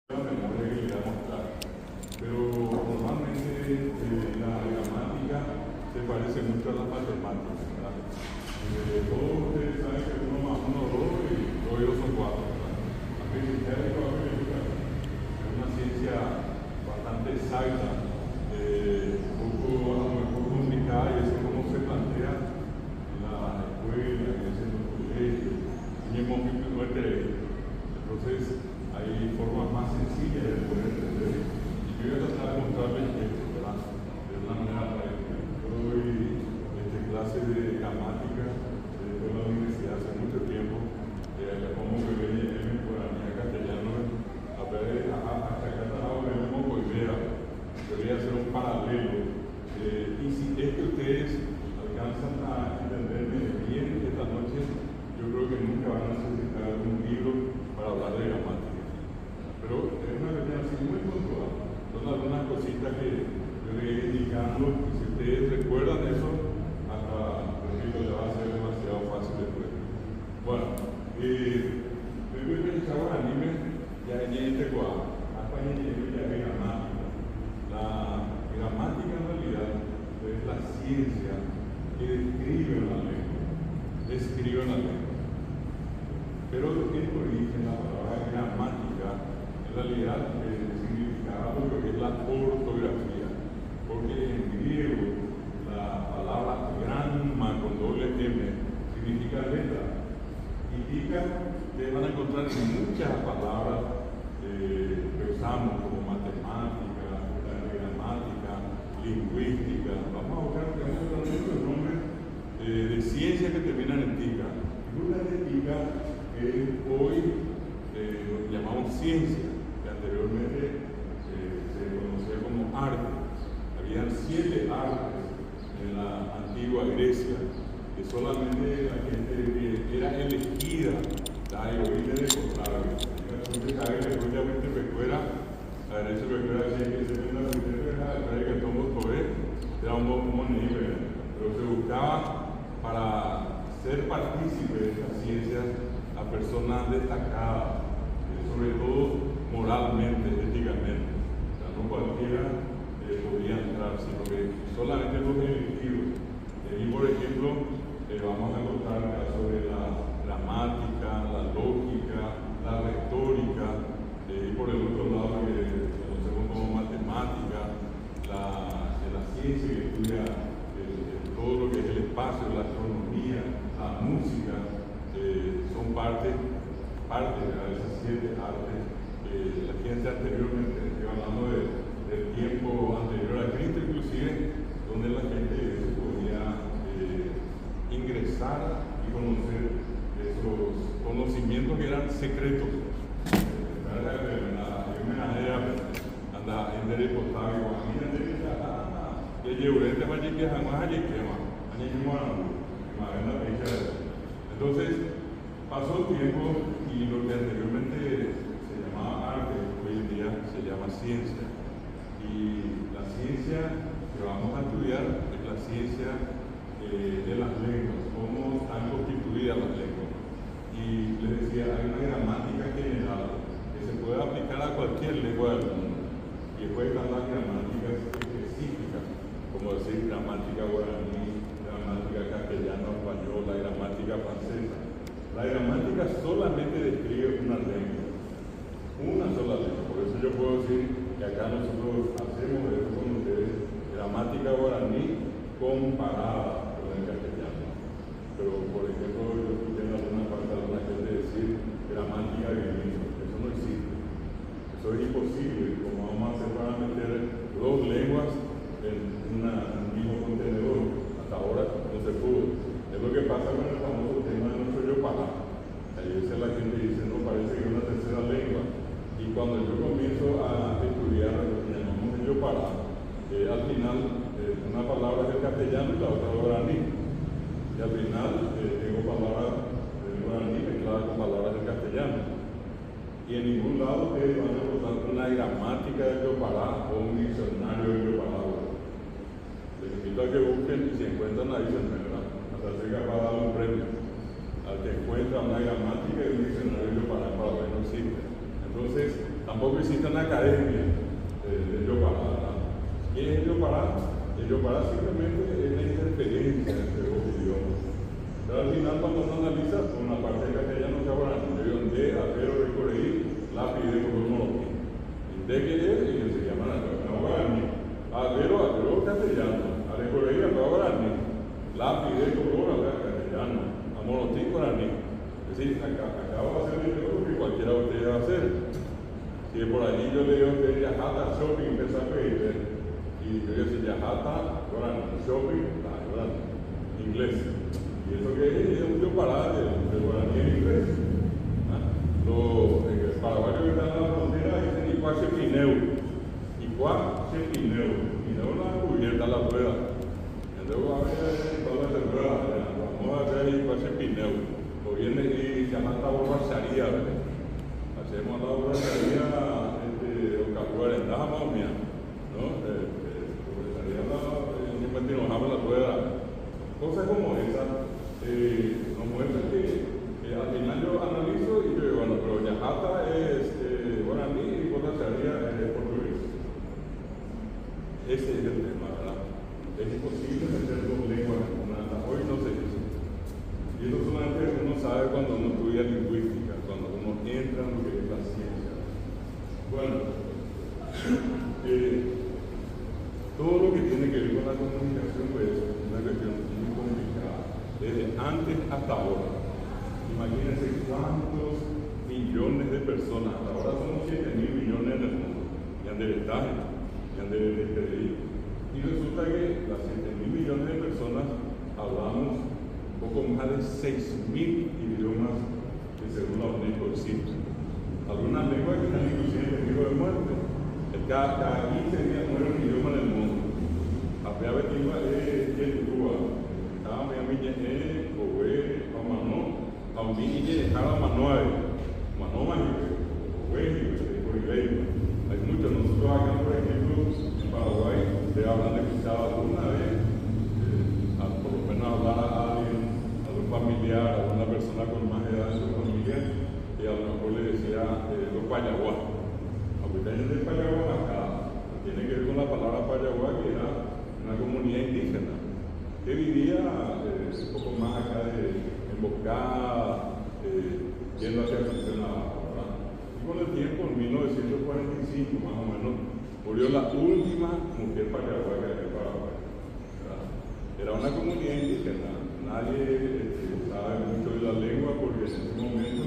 la memoria que le va a mostrar. Pero normalmente la gramática se parece mucho a las matemáticas, ¿verdad? Todos ustedes saben que 1 más 1 es 2 y 2 y 2 son 4, ¿verdad? Aprendizaje de probabilidad es una ciencia bastante exacta, un poco a lo mejor complicada, y eso es como se plantea en la escuela, en los colegios, en el momento de. Entonces, hay formas más sencillas de poder entender. Y yo voy a tratar de mostrarles esto, ¿verdad? De una manera práctica. Yo doy clase de gramática desde la universidad hace mucho tiempo. Como que viene en guaraní, castellano, a ver, hasta acá tenemos como idea. Yo voy a hacer un paralelo. Y si es que ustedes alcanzan a entenderme bien esta noche, yo creo que nunca van a necesitar un libro para hablar de gramática. Pero es una cuestión así muy puntual. Son algunas cositas que yo le iré indicando, y si ustedes recuerdan eso, hasta repito, ya va a ser demasiado fácil después. Bueno, después de echar anime, ya en este cuadro, hasta en la gramática. La gramática en realidad es la ciencia que describe una lengua. Describe una lengua. Pero lo que es origen, la palabra gramática, en realidad significaba lo que es la ortografía. Porque en griego la palabra gramma con doble M significa letra. Indica que van a encontrar muchas palabras que usamos como matemática, gramática, lingüística. Vamos a buscar muchos nombres de ciencia que terminan en tica. Una de tica hoy lo que llamamos ciencia, que anteriormente se conocía como arte. Habían 7 artes en la antigua Grecia, que solamente la gente que era elegida, la heroína de contrario. Entonces, a ver, después ya me recuerda, a ver, eso recuerda así que se ven las mujeres, que todos poder, era un buen nivel, pero se buscaba para ser partícipe de estas ciencias a personas destacadas, sobre todo moralmente, éticamente. O sea, no cualquiera podía entrar, sino que solamente los elegidos. Y por ejemplo, vamos a encontrar sobre la gramática, la lógica, la retórica, y por el otro lado que conocemos como matemática, la ciencia que estudia todo lo que es el espacio, la astronomía, la música, son parte de esas 7 artes que la gente anteriormente, estoy hablando del tiempo anterior a Cristo inclusive, donde la gente se podía ingresar y conocer esos conocimientos que eran secretos. Anda en el potaje, entonces pasó el tiempo y lo que anteriormente se llamaba arte, hoy en día se llama ciencia. Y la ciencia que vamos a estudiar es la ciencia de las lenguas, cómo están constituidas las lenguas. Y les decía, hay una gramática general que se puede aplicar a cualquier lengua del mundo. Y después están las gramáticas específicas, como decir gramática guaraní, gramática castellano, español, la gramática francesa. La gramática solamente describe una lengua, una sola lengua. Por eso yo puedo decir que acá nosotros hacemos eso con ustedes, gramática guaraní comparada con el castellano. Pero, por ejemplo, yo escuché en alguna parte de alguna gente decir gramática bilingüe. Eso no existe. Eso es imposible. ¿Cómo vamos a hacer para meter 2 lenguas en un mismo contenedor? Hasta ahora no se pudo. Es lo que pasa con el famoso tema de nuestro yopalá. A veces la gente dice, no, parece que es una tercera lengua. Y cuando yo comienzo a estudiar lo que llamamos el yopalá, al final una palabra es el castellano y la otra es guaraní. Y al final tengo palabras del guaraní mezcladas con palabras del castellano. Y en ningún lado ustedes van a encontrar una gramática del yopalá o un diccionario del yopalá. Les invito a que busquen y si encuentran la dicen, ¿verdad? Hasta ser capaz de dar un premio. Al que encuentra una gramática y un diccionario del yopalá para ver no existe. Entonces, tampoco existe una academia de Yopará. ¿Qué es Yopará? El Yopará simplemente es la interferencia entre dos idiomas. Pero al final, cuando uno analiza, con la parte de castellano se habla de acero de coreí, lápiz de color de que es, se llama la guaraní. Acero castellano, a de coreí, a guaraní, lápiz de color castellano, a monotín guaraní. Es decir, acabo de hacer lo que cualquiera de ustedes va a hacer. Si por allí yo le digo que Yajata Shopping empezó a pedir, y yo decía Yajata, guaraní, shopping, guaraní, inglés. Y eso que es un Yopará de guaraní en inglés. Los paraguayos que están en la frontera dicen Iguá Chepineu. Iguá Chepineu. Pineu la cubierta, la rueda. Entonces va a ver todas las ruedas. Vamos a ver Iguá Chepineu. O viene y se llama la borracharía. Hacemos la borracharía de Ocacuera, en Dajamomia. Borracharía no enojamos la rueda. Cosas como esa. Nos muestra que al final yo analizo y yo digo, bueno, pero Yajata es guaraní y borracharía es portugués. Ese es el tema, ¿verdad? Es imposible meter dos lenguas en una. Hoy no se dice. Y eso solamente uno sabe cuando uno estudia lingüística, cuando uno entra en lo que es la ciencia. Bueno, todo lo que tiene que ver con la comunicación pues, es una cuestión muy complicada. Desde antes hasta ahora. Imagínense cuántos millones de personas, hasta ahora somos 7.000 millones en el mundo, y han de ventaja, y han de despedir. Y resulta que las 7.000 millones de personas hablamos un poco más de 6.000 idiomas que según la UNESCO existen. Algunas lenguas que están inclusive en peligro de muerte. Cada 15 días muere un idioma en el mundo. Apenas venimos de Cuba. Cada media es Cowe, Pamanó, Paumí, Jara, Manoe, Manómaje, Cowe, Cowe. Hay muchos. Nosotros acá, por ejemplo, en Paraguay, ustedes habrán escuchado alguna vez, por lo menos hablar a alguien, a un familiar, a una persona con más edad en su familia, y a lo mejor le decía los payaguá. Ahorita hay de payaguá acá, tiene que ver con la palabra payaguá, que era una comunidad indígena que vivía un poco más acá de emboscada, yendo hacia Asunción. Y con el tiempo, en 1945 más o menos, murió la última mujer payaguá que había en Paraguay. Era una comunidad indígena, nadie sabe mucho de la lengua porque en ese momento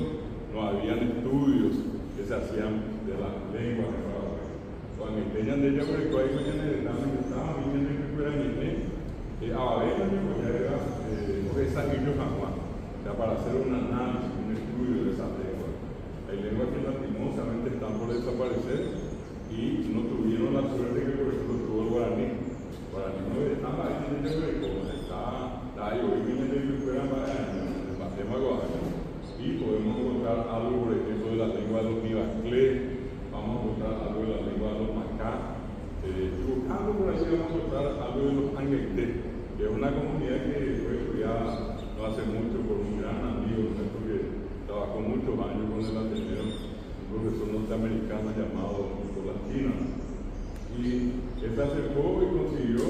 no habían estudios que se hacían de las lenguas de Paraguay. Cuando enseñan de ella, porque hay mañana de estaban viniendo en Cucurañete, a ver, ya era esa Guillo San Juan, ya para hacer un análisis, un estudio de esas lenguas. Hay lenguas que lastimosamente están por desaparecer y no tuvieron la suerte que, por ejemplo, tuvo el guaraní. Guaraní no estaba ahí en el Greco, está ahí, hoy viene de el Matema Guaraní. Y podemos encontrar algo, por ejemplo, de la lengua de los Nibaclé, vamos a encontrar algo de la lengua de los Macá. Buscando por ahí vamos a encontrar algo de los Angueté, que es una comunidad que fue estudiada no hace mucho por un gran amigo nuestro que trabajó muchos años con el Ateneo, un profesor norteamericano llamado Nicolás China. Y él se acercó y consiguió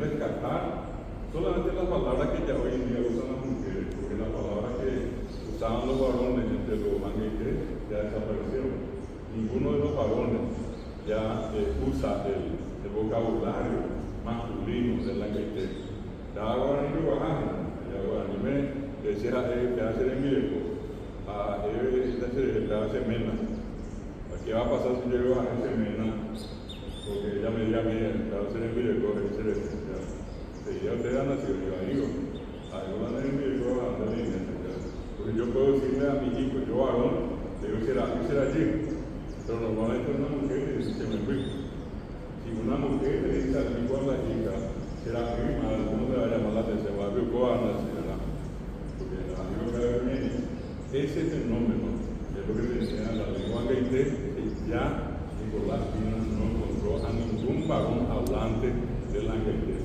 rescatar solamente las palabras que ya hoy en día usan las mujeres, porque las palabras que usaban los varones entre los manguetes ya desaparecieron. Ninguno de los varones ya usa el vocabulario masculino del languete. Ya guaraní lo bajan, ya guaraní me decía que hace en Mireco, que hace mena. ¿Qué va a pasar si yo llego a ese mena? Porque ella me diga, mira, que hace en Mireco, ya usted ha nacido, yo digo, alguna vez en Mireco va a andar en porque yo puedo decirle a mi hijo, yo varón, le digo, será allí. Pero normalmente una mujer le dice que me fui. Si una mujer le dice al hijo a la hija, será prima, alguno le va a llamar la atención, va a ver cómo anda, ¿verdad? Porque el amigo que viene, ese fenómeno es lo que decía la lengua gaité, que ya Nicolás Pina no encontró a ningún varón hablante del gaité.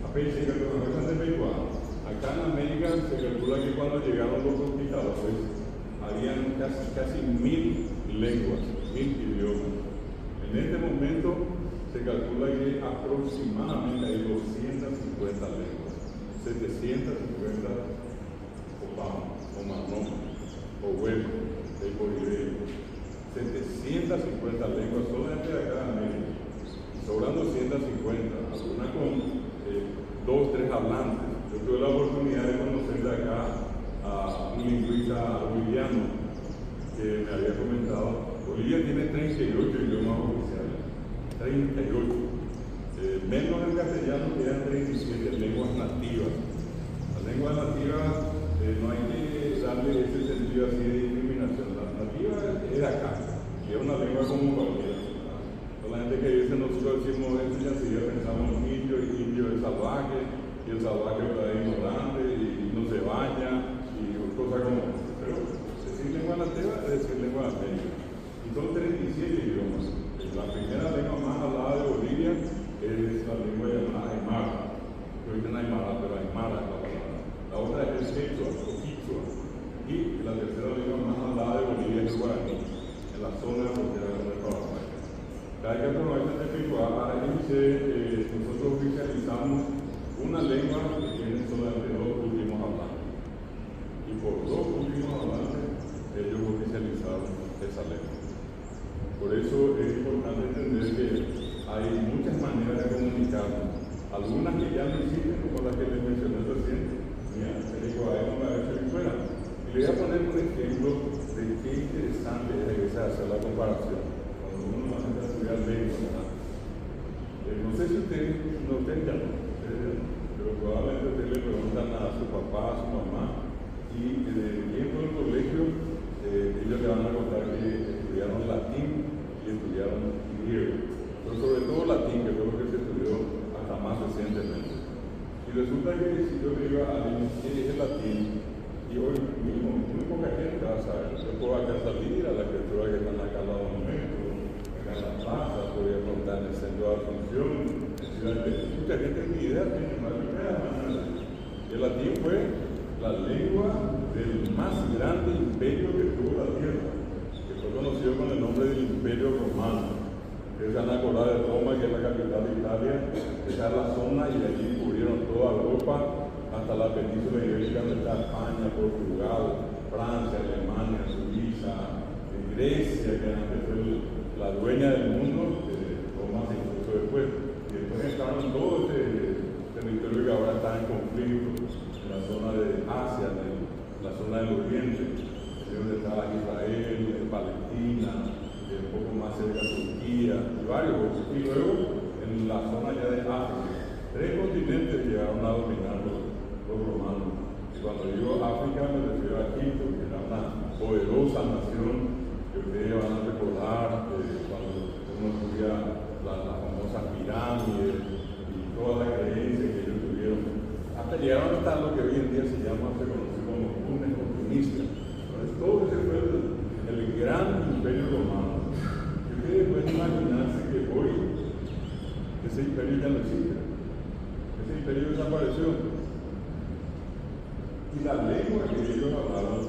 Apenas se calcula de peruano. Acá en América se calcula que cuando llegaron los conquistadores, habían casi 1.000 lenguas idiomas. En este momento se calcula que aproximadamente hay 250 lenguas, 750 o manoma, o huevo, de boliviano. 750 lenguas solamente de acá en América. Y sobran 250, algunas con 2 o 3 hablantes. Yo tuve la oportunidad de conocer de acá a un lingüista boliviano que me había comentado. Bolivia tiene 38 idiomas oficiales, 38. Menos el castellano quedan 37 lenguas nativas. Las lenguas nativas no hay que darle ese sentido así de discriminación. La nativa es acá, y es una lengua como cualquiera. La gente que dice, nosotros decimos eso, ya enseguida pensamos en indio, y indio es salvaje, y el salvaje es ignorante, y no se baña, y cosas como eso. Pero decir lengua nativa es decir lengua américa. Y son 37 idiomas. La primera lengua más hablada de Bolivia es la lengua llamada Aymara. Yo dicen Aymara, pero Aymara es la palabra. La otra es Quechua o Quichua. Y la tercera lengua más hablada de Bolivia es el guaraní, en la zona de frontera con el Paraguay. Cada vez que aprovechan de Picuá, para nosotros oficializamos una lengua que tiene solamente 2 últimos hablantes. Y por 2 últimos hablantes, ellos oficializaron esa lengua. Por eso es importante entender que hay muchas maneras de comunicarnos. Algunas que ya no existen, como las que les mencioné recién. Mira, el lenguaje no me ha hecho ni fuera. Y le voy a poner un ejemplo de qué interesante es hacer la comparación. Cuando uno va a estudiar lengua, ¿verdad? No sé si ustedes no tengan, pero probablemente ustedes le preguntan a su papá, a su mamá, y yendo al colegio, ellos le van a contar que estudiaron latín y estudiaron griego. Pero sobre todo latín, que fue lo que se estudió hasta más recientemente. Y resulta que si yo le digo a alguien qué es el latín, y hoy mismo muy poca gente va a saber. Yo puedo acá salir a la criatura que están acá al lado nuestro, acá en la plaza, podría contar en el centro de Asunción, en Ciudad de México. Mucha gente ni idea tiene más de manera. Y el latín fue la lengua del más grande imperio que tuvo la tierra, que fue conocido con el nombre del Imperio Romano. Ustedes se van a acordar de Roma, que es la capital de Italia. Esa es la zona y allí cubrieron toda Europa hasta la península ibérica, donde está España, Portugal, Francia, Alemania, Suiza, Grecia, que antes fue la dueña del mundo. Roma se impuso después. Y después entraron todo este territorio que ahora está en conflicto, en la zona de Asia, en la zona del Oriente, donde estaba Israel, Palestina, un poco más cerca Turquía, y varios otros. Y luego en la zona ya de África. 3 continentes llegaron a dominar los romanos. Y cuando digo África me refiero a Egipto, que era una poderosa nación que ustedes van a recordar cuando uno estudia las famosas pirámides y toda la creencia que ellos tuvieron. Hasta llegaron hasta lo que hoy en día se conoce como Túnez o Tunisia. Entonces todo ese fue el gran imperio romano. Y ustedes pueden imaginarse que hoy ese imperio ya no existe. Ese imperio desapareció. Y las lenguas que ellos hablaban,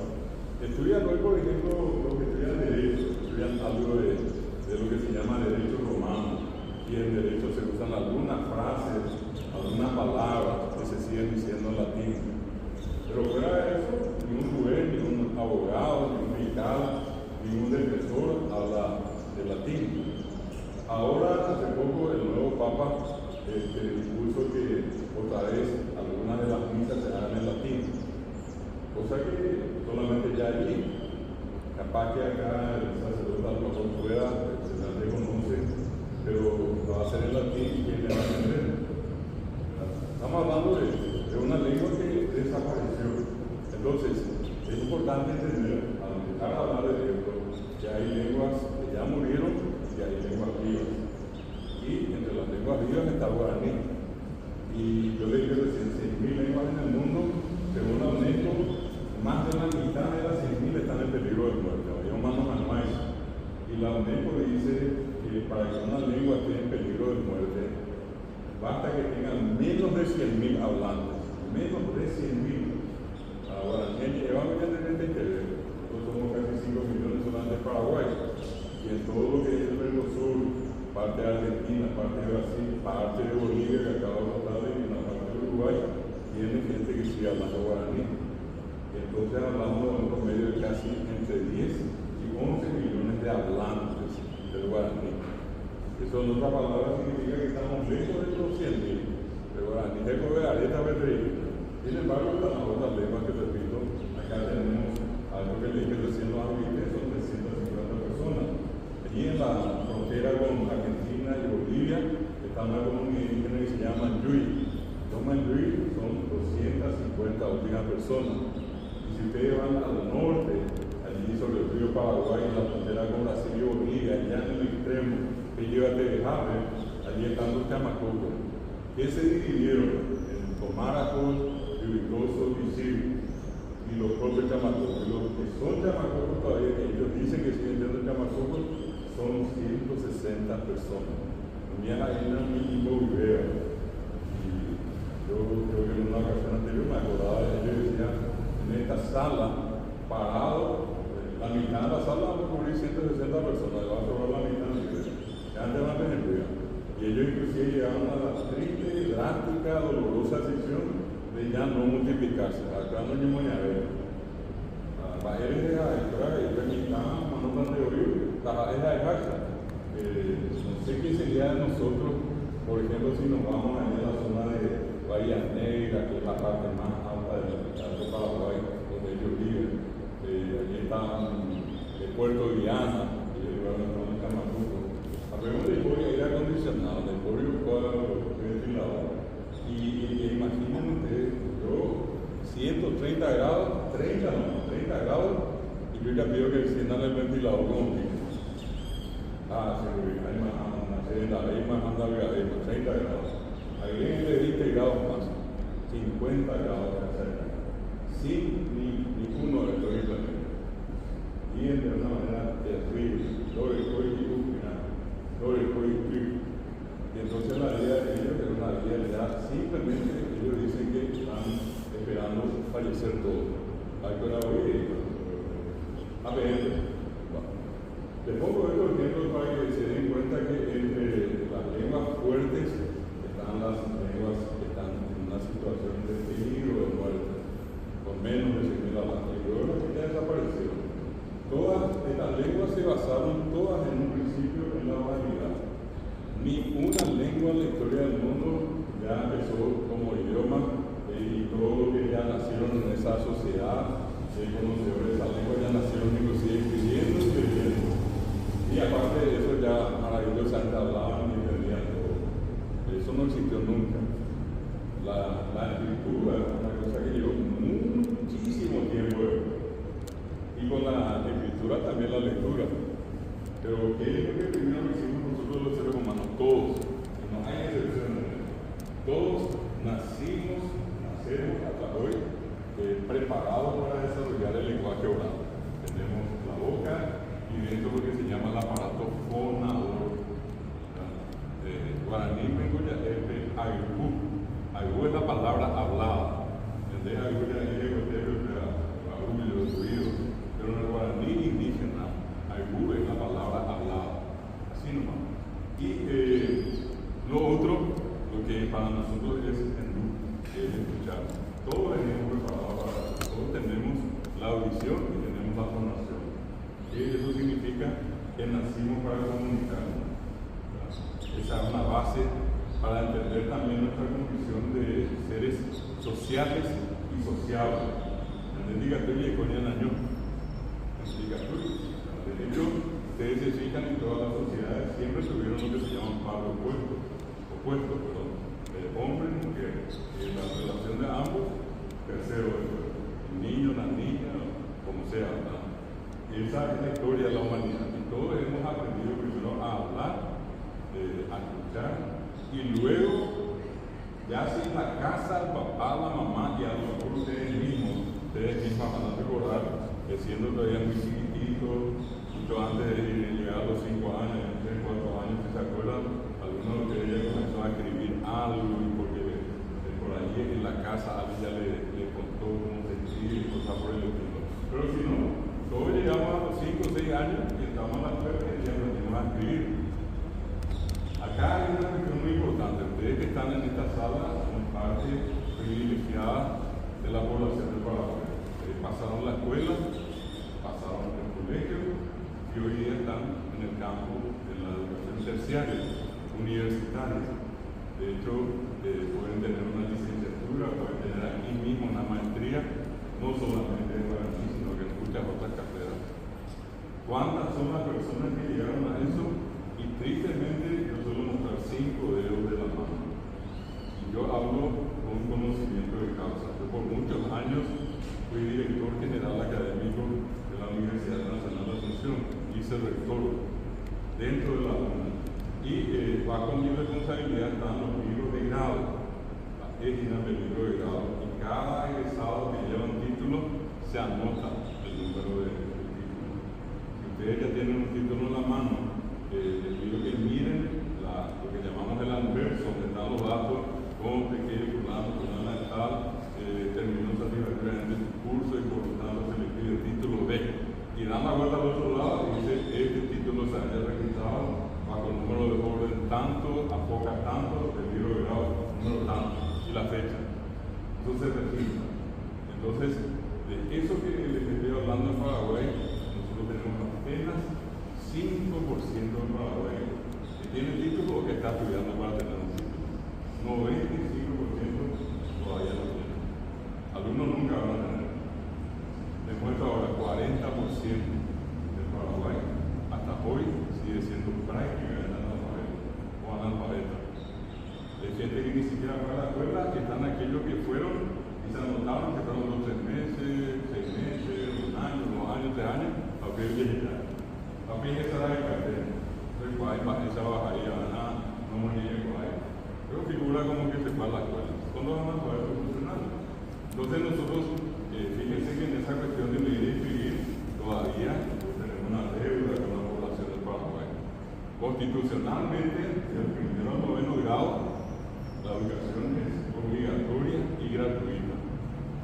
estudian hoy, por ejemplo, los que estudian derecho, estudian algo de lo que se llama derecho romano. Y en derecho se usan algunas frases, algunas palabras que se siguen diciendo en latín. Pero fuera de eso, ningún juez, ningún abogado, ningún fiscal, ningún defensor habla de latín. Ahora, hace poco, el nuevo Papa dispuso que otra vez algunas de las misas se hagan en latín. Cosa que solamente ya allí, capaz que acá el sacerdote a lo mejor pueda, se las reconoce, pero va a ser en latín y quién le va a entender. Estamos hablando de una lengua que desapareció. Entonces, es importante entender, al empezar a hablar de esto, que hay lenguas que ya murieron y que hay lenguas vivas. Y entre las lenguas vivas está el guaraní. Y yo le dije recién 6.000 lenguas en el mundo, según la UNESCO, más de la mitad de las 6.000 están en peligro de muerte. Hay humanos manuales. Y la UNESCO dice que para que una lengua esté en peligro de muerte, basta que tengan menos de 100.000 hablantes. Menos de 100.000. Ahora, lleva mucha gente que nosotros somos casi 5 millones solamente en Paraguay. Y y en todo lo que es el Mercosur, parte de Argentina, parte de Brasil, parte de Bolivia, que acaba de votar, y en la parte de Uruguay, tiene gente que sigue hablando guaraní. Y entonces hablamos de un promedio de casi entre 10 y 11 millones de hablantes del guaraní. Eso en otras palabras significa que estamos lejos de los 100.000 del guaraní. Dejo de areta verdeína. Sin embargo, están las otras lenguas que repito. Acá tenemos algo que le dije recién los habitantes, son 350 personas. Allí en la frontera con Argentina y Bolivia está una comunidad indígena que se llama Manlluy. Los Manlluy son 250 últimas personas. Y si ustedes van al norte, allí sobre el río Paraguay, en la frontera con Brasil y Bolivia, allá en el extremo que lleva a Tejave, allí están los chamacocos, que se dividieron en Tomaracos, Ribicosos y Siri, y los propios chamacocos. Los que son chamacocos todavía, que ellos dicen que siguen siendo chamacocos, son 160 personas. También hay una mínimo idea. Y yo creo que en una ocasión anterior me acordaba de ellos y decía, en esta sala, parado, la mitad de la sala va a cubrir 160 personas, le va a sobrar la mitad de ellos. Ya antes van a tener cuidado. Y ellos inclusive llegaron a la triste, drástica, dolorosa decisión de ya no multiplicarse. Acá no hay moñadero. Bajeres de la historia y permitan manos de oír, la es la dejarse. No sé qué sería de nosotros, por ejemplo, si nos vamos a la zona de Bahía Negra, que es la parte más alta del Paraguay, donde ellos viven. Allí están el Puerto Viana, y el lugar donde están los Chamacucos. Hablemos de aire acondicionado, del pollo ventilado. Y imaginen ustedes, yo 130 grados, 30 grados, y yo ya pido que enciendan el ventilador con un pico. Seguridad, hay más anda 30 grados. Ahí viene de 20 grados más, 50 grados de cerca, sin ninguno de estos implementos. Y de una manera terrible, y entonces la vida de ellos es una vida ya simplemente ellos dicen que están esperando fallecer todos. A ver, les pongo estos ejemplos para que se den cuenta que entre las lenguas fuertes están las lenguas que están en una situación de peligro de muerte, con menos de 6.000 hablantes, y luego las que ya desaparecieron. Todas estas lenguas se basaron todas en un principio en la oralidad. Ni una lengua en la historia del mundo ya empezó como idioma y todo lo que ya nacieron en esa sociedad de conocedores de esa lengua ya nacieron inclusive escribiendo y leyendo. Y aparte de eso ya maravillosamente hablaban y entendían todo. Eso no existió nunca. La escritura es una cosa que llevó muchísimo tiempo. Y con la escritura también la lectura. Pero ¿qué es lo que primero hicimos nosotros los seres humanos? Todos, no hay excepciones. Todos nacemos hasta hoy preparados para desarrollar el lenguaje oral. Tenemos la boca y dentro lo que se llama el aparato fonador. Guaraní vengo ya es de aigú. Aigú es la palabra hablada. ¿Entendés? Aigú ya es el oído. Pero en el guaraní indígena, aigú es la palabra hablada. Así nomás. Y lo otro, lo que para nosotros es escuchar. Todos venimos preparados para eso. Todos tenemos la audición y tenemos la fonación. Eso significa que nacimos para comunicarnos. Esa es una base para entender también nuestra condición de seres sociales y sociables. Diga tú y con el año. Diga tú. De hecho, ustedes se fijan en todas las sociedades, siempre tuvieron lo que se llaman pares opuestos, hombre y mujer. Y la relación de ambos, tercero, el niño, la niña, como sea. ¿verdad? Esa es la historia de la humanidad. Y todos hemos aprendido primero a hablar, a escuchar, y luego, ya si en la casa, el papá, la mamá, y a lo mejor ustedes mismos van a recordar, siendo todavía muy chiquititos, mucho antes de llegar a los 5 años, 3, 4 años, si se acuerdan, algunos de ustedes ya comenzó a escribir algo, porque por ahí en la casa alguien ya le contó cómo se escribe y cosas por el estilo. Pero si no, todos llegamos a los 5 o 6 años y estamos a la suerte y ya no sala son parte privilegiada de la población de Paraguay. Pasaron la escuela, pasaron el colegio y hoy día están en el campo de la educación terciaria, universitaria. De hecho, pueden tener una licenciatura, pueden tener aquí mismo una maestría, no solamente en Guaraní, sino que en muchas otras carreras. ¿Cuántas son las personas que llegaron a eso? Y tristemente yo suelo mostrar 5 dedos de la mano. Y yo hablo con conocimiento de causa. Yo por muchos años fui director general académico de la Universidad Nacional de Asunción, vicerrector dentro de la UNA. Y bajo mi responsabilidad están los libros de grado, las páginas del libro de grado. Y cada egresado que lleva un título se anota el número de título. Si ustedes ya tienen un título en la mano, les pido que miren lo que llamamos el anverso, donde están los datos, con pequeño, fulano de tal, terminó satisfactoriamente su curso y por lo tanto se le pide el título B. Y dan la vuelta al otro lado y dice, este título se haya registrado bajo el número de orden tanto, apoca tanto, el libro de grado, número tanto, y la fecha. Eso se registra. Entonces, de eso que les estoy hablando en Paraguay, nosotros tenemos apenas 5% en Paraguay que tiene título o que está estudiando para tener un título. 95% todavía no tiene. Algunos nunca van a tener. Les muestro ahora 40% de Paraguay hasta hoy sigue siendo prácticamente analfabeta. Hay gente que ni siquiera fue a la escuela, que están aquellos que fueron y se anotaron, que fueron 2, 3 meses, 6 meses, 1 año, 2 años, 3 años, a que llegar. También esa era el cartel. Entonces, esa bajaría, no moría con ahí. Pero figura como que se fue a la escuela. Son los analfabetos funcionales. Entonces, nosotros, fíjense que en esa cuestión de leer y escribir, todavía tenemos una deuda con la población del Paraguay. Constitucionalmente, del primero al 9º grado, la educación es obligatoria y gratuita.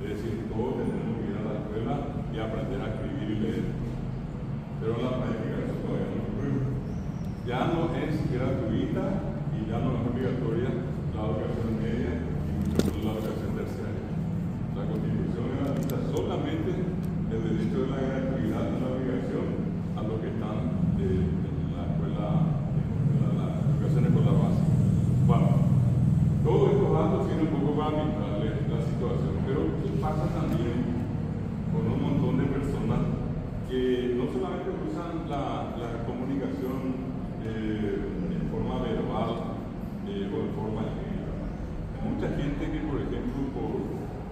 Es decir, todos tenemos que ir a la escuela y aprender a escribir y leer. Pero en la práctica eso todavía no ocurre. Ya no es gratuita y ya no es obligatoria la educación media y mucho menos la educación terciaria. La Constitución garantiza solamente el derecho de la gratuidad y la obligación a los que están en la escuela, en la educación escolar básica. Bueno, todos estos datos sirven un poco para administrarles la situación, pero ¿qué pasa también con un montón de personas que no solamente usan la comunicación en forma verbal o en forma escrita? Hay mucha gente que, por ejemplo, por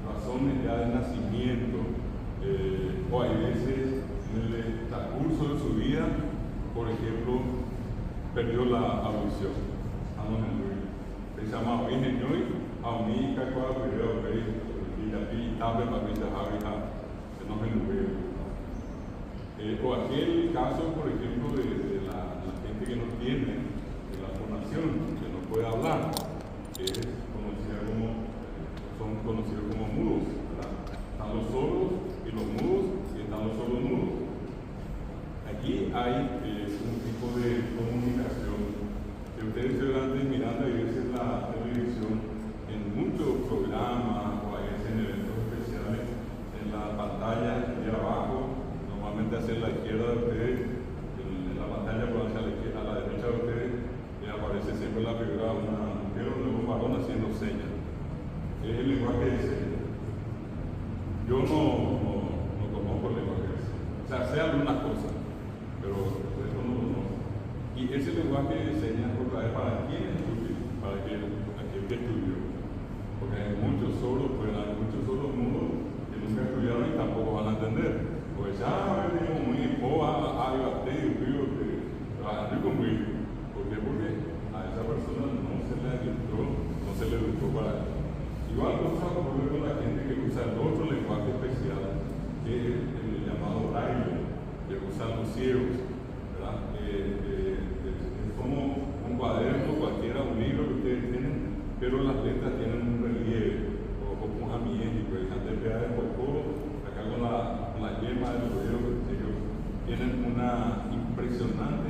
razones ya de nacimiento, o hay veces en el transcurso de su vida, por ejemplo, perdió la audición. Se llama Oineñoy, Auni, Cacua, Video, y Tabe, Babita, Javija, que no me lo veo. O aquel caso, por ejemplo, de la gente que no tiene, de la fonación, que no puede hablar, que es son conocidos como mudos, ¿verdad? Están los sordos y los mudos, y están los sordos mudos. Aquí hay un tipo de comunicación que ustedes se verán mirando a veces la televisión en muchos programas o a veces en eventos especiales, en la pantalla de abajo, normalmente hacia la izquierda de ustedes, en la pantalla por hacia a la derecha de ustedes, aparece siempre la figura de una mujer o de un varón haciendo señas. Es el lenguaje de señas. Yo no conozco el lenguaje de señas. O sea, sé algunas cosas, pero eso no lo conozco. Y ese lenguaje de señas, ¿para quién estudia? Para aquel que estudió. Porque hay muchos sordos, pues hay muchos sordos mudos que nunca estudiaron y tampoco van a entender. Pues ya venimos muy poa, algo así, trabajando conmigo. ¿Por qué? Porque a esa persona no se le educó para eso. Igual cosa ocurre con la gente que usa el otro lenguaje especial, que es el llamado braille, que usan los ciegos, ¿verdad? Es como un cuaderno, cualquiera, un libro que ustedes tienen, pero las letras tienen un relieve, o como un amién, pues antes de el poco, acá con la yema del dedo, ellos tienen una impresionante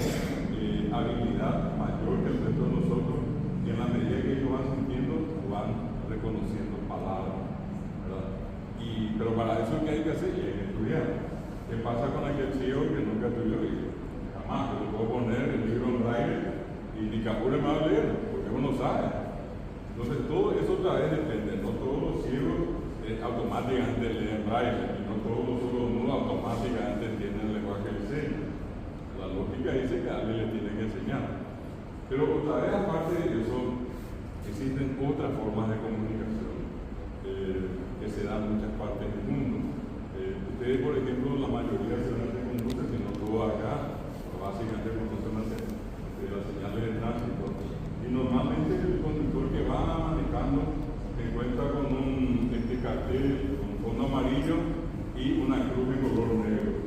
habilidad mayor que el resto de nosotros, y en la medida que ellos van sintiendo, van Entonces todo eso otra vez depende, no todos los ciegos automáticamente leen braille, y no todos los sordomudos automáticamente entienden el lenguaje de señas. La lógica dice que alguien le tiene que enseñar. Pero otra vez, aparte de eso, existen otras formas de comunicación que se dan en muchas partes del mundo. Ustedes, por ejemplo, la mayoría se conducen, si no todo acá, básicamente conocen las señales de tránsito. Y normalmente el conductor que va manejando se encuentra con un cartel con fondo amarillo y una cruz de color negro.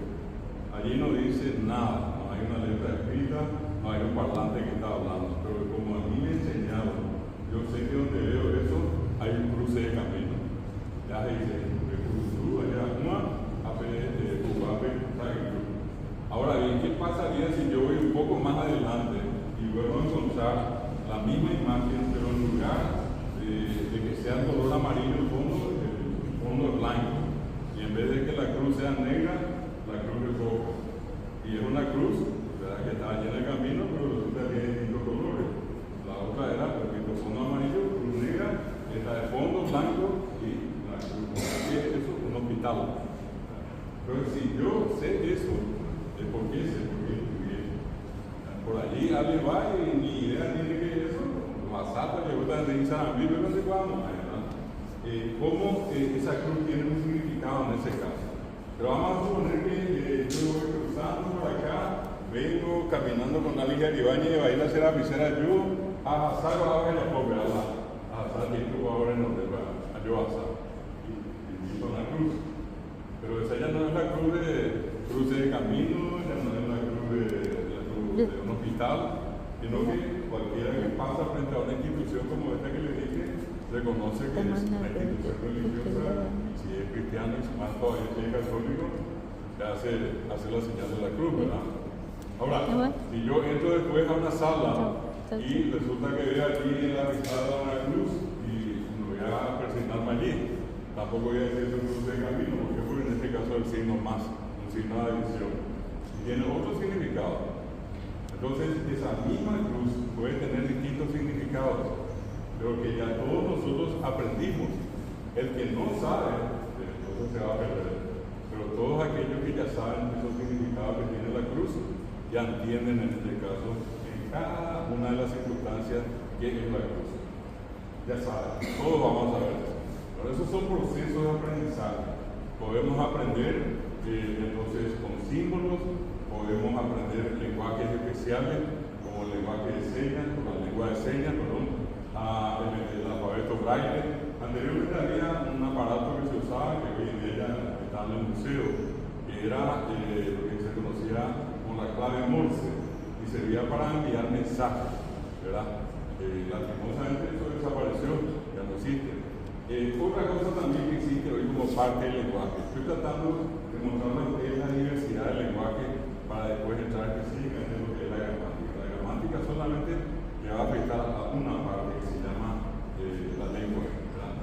Allí no dice nada, no hay una letra escrita, no hay un parlante que está hablando, pero como a mí me enseñaron, yo sé que donde veo eso hay un cruce de camino. Ya se dice, ahora bien, ¿qué pasaría si yo voy un poco más adelante y vuelvo a encontrar la misma imagen, pero en lugar de que sea el color amarillo el fondo es blanco, y en vez de que la cruz sea negra, la cruz es roja, y es una cruz, ¿verdad?, que está llena de camino, pero resulta que tiene distintos colores. La otra era, repito, fondo amarillo, cruz negra, está de fondo blanco y la cruz roja. Eso es un hospital. Pero si yo sé eso, ¿por qué sé? Porque estudié. Por allí alguien va y ni idea tiene que eso, Masata, que ahorita le dicen a mí, no sé cuándo, cómo esa cruz tiene un significado en ese caso. Pero vamos a suponer que yo voy cruzando por acá, vengo caminando con la Liga de Ibañez y va a ir a hacer la visera yo, a Hazar ahora en la pobre, a Hazar que tú ahora en donde va, a yo Hazar. Y con la cruz. Pero esa ya no es la cruz de camino, ya no es la cruz de un hospital, sino que cualquiera que pasa frente a una institución como esta que le dije, reconoce que es una institución religiosa, si es cristiano y más todavía si es católico, le hace la señal de la cruz, ¿verdad? Ahora, si yo entro después a una sala y resulta que veo allí en la risada una cruz y me voy a presentarme allí, tampoco voy a decir eso cruz de camino, porque en este caso es el signo más, un signo de adición, y tiene otro significado. Entonces, esa misma cruz puede tener distintos significados, pero que ya todos nosotros aprendimos. El que no sabe, entonces se va a perder. Pero todos aquellos que ya saben esos significados que tiene la cruz, ya entienden en este caso, en cada una de las circunstancias, qué es la cruz. Ya saben, todos vamos a ver eso. Pero esos son procesos de aprendizaje. Podemos aprender entonces con símbolos, podemos aprender lenguajes especiales como el lenguaje de señas, con la lengua de señas, el alfabeto braille. Anteriormente había un aparato que se usaba, que hoy en día está en el museo, que era lo que se conocía como la clave Morse, y servía para enviar mensajes, ¿verdad? Lastimosamente eso desapareció, ya no existe. Otra cosa también que existe hoy como parte del lenguaje. Estoy tratando de mostrar lo que es la diversidad del lenguaje para después entrar específicamente en lo que es la gramática. La gramática solamente le va a afectar a una parte que se llama la lengua, ¿verdad?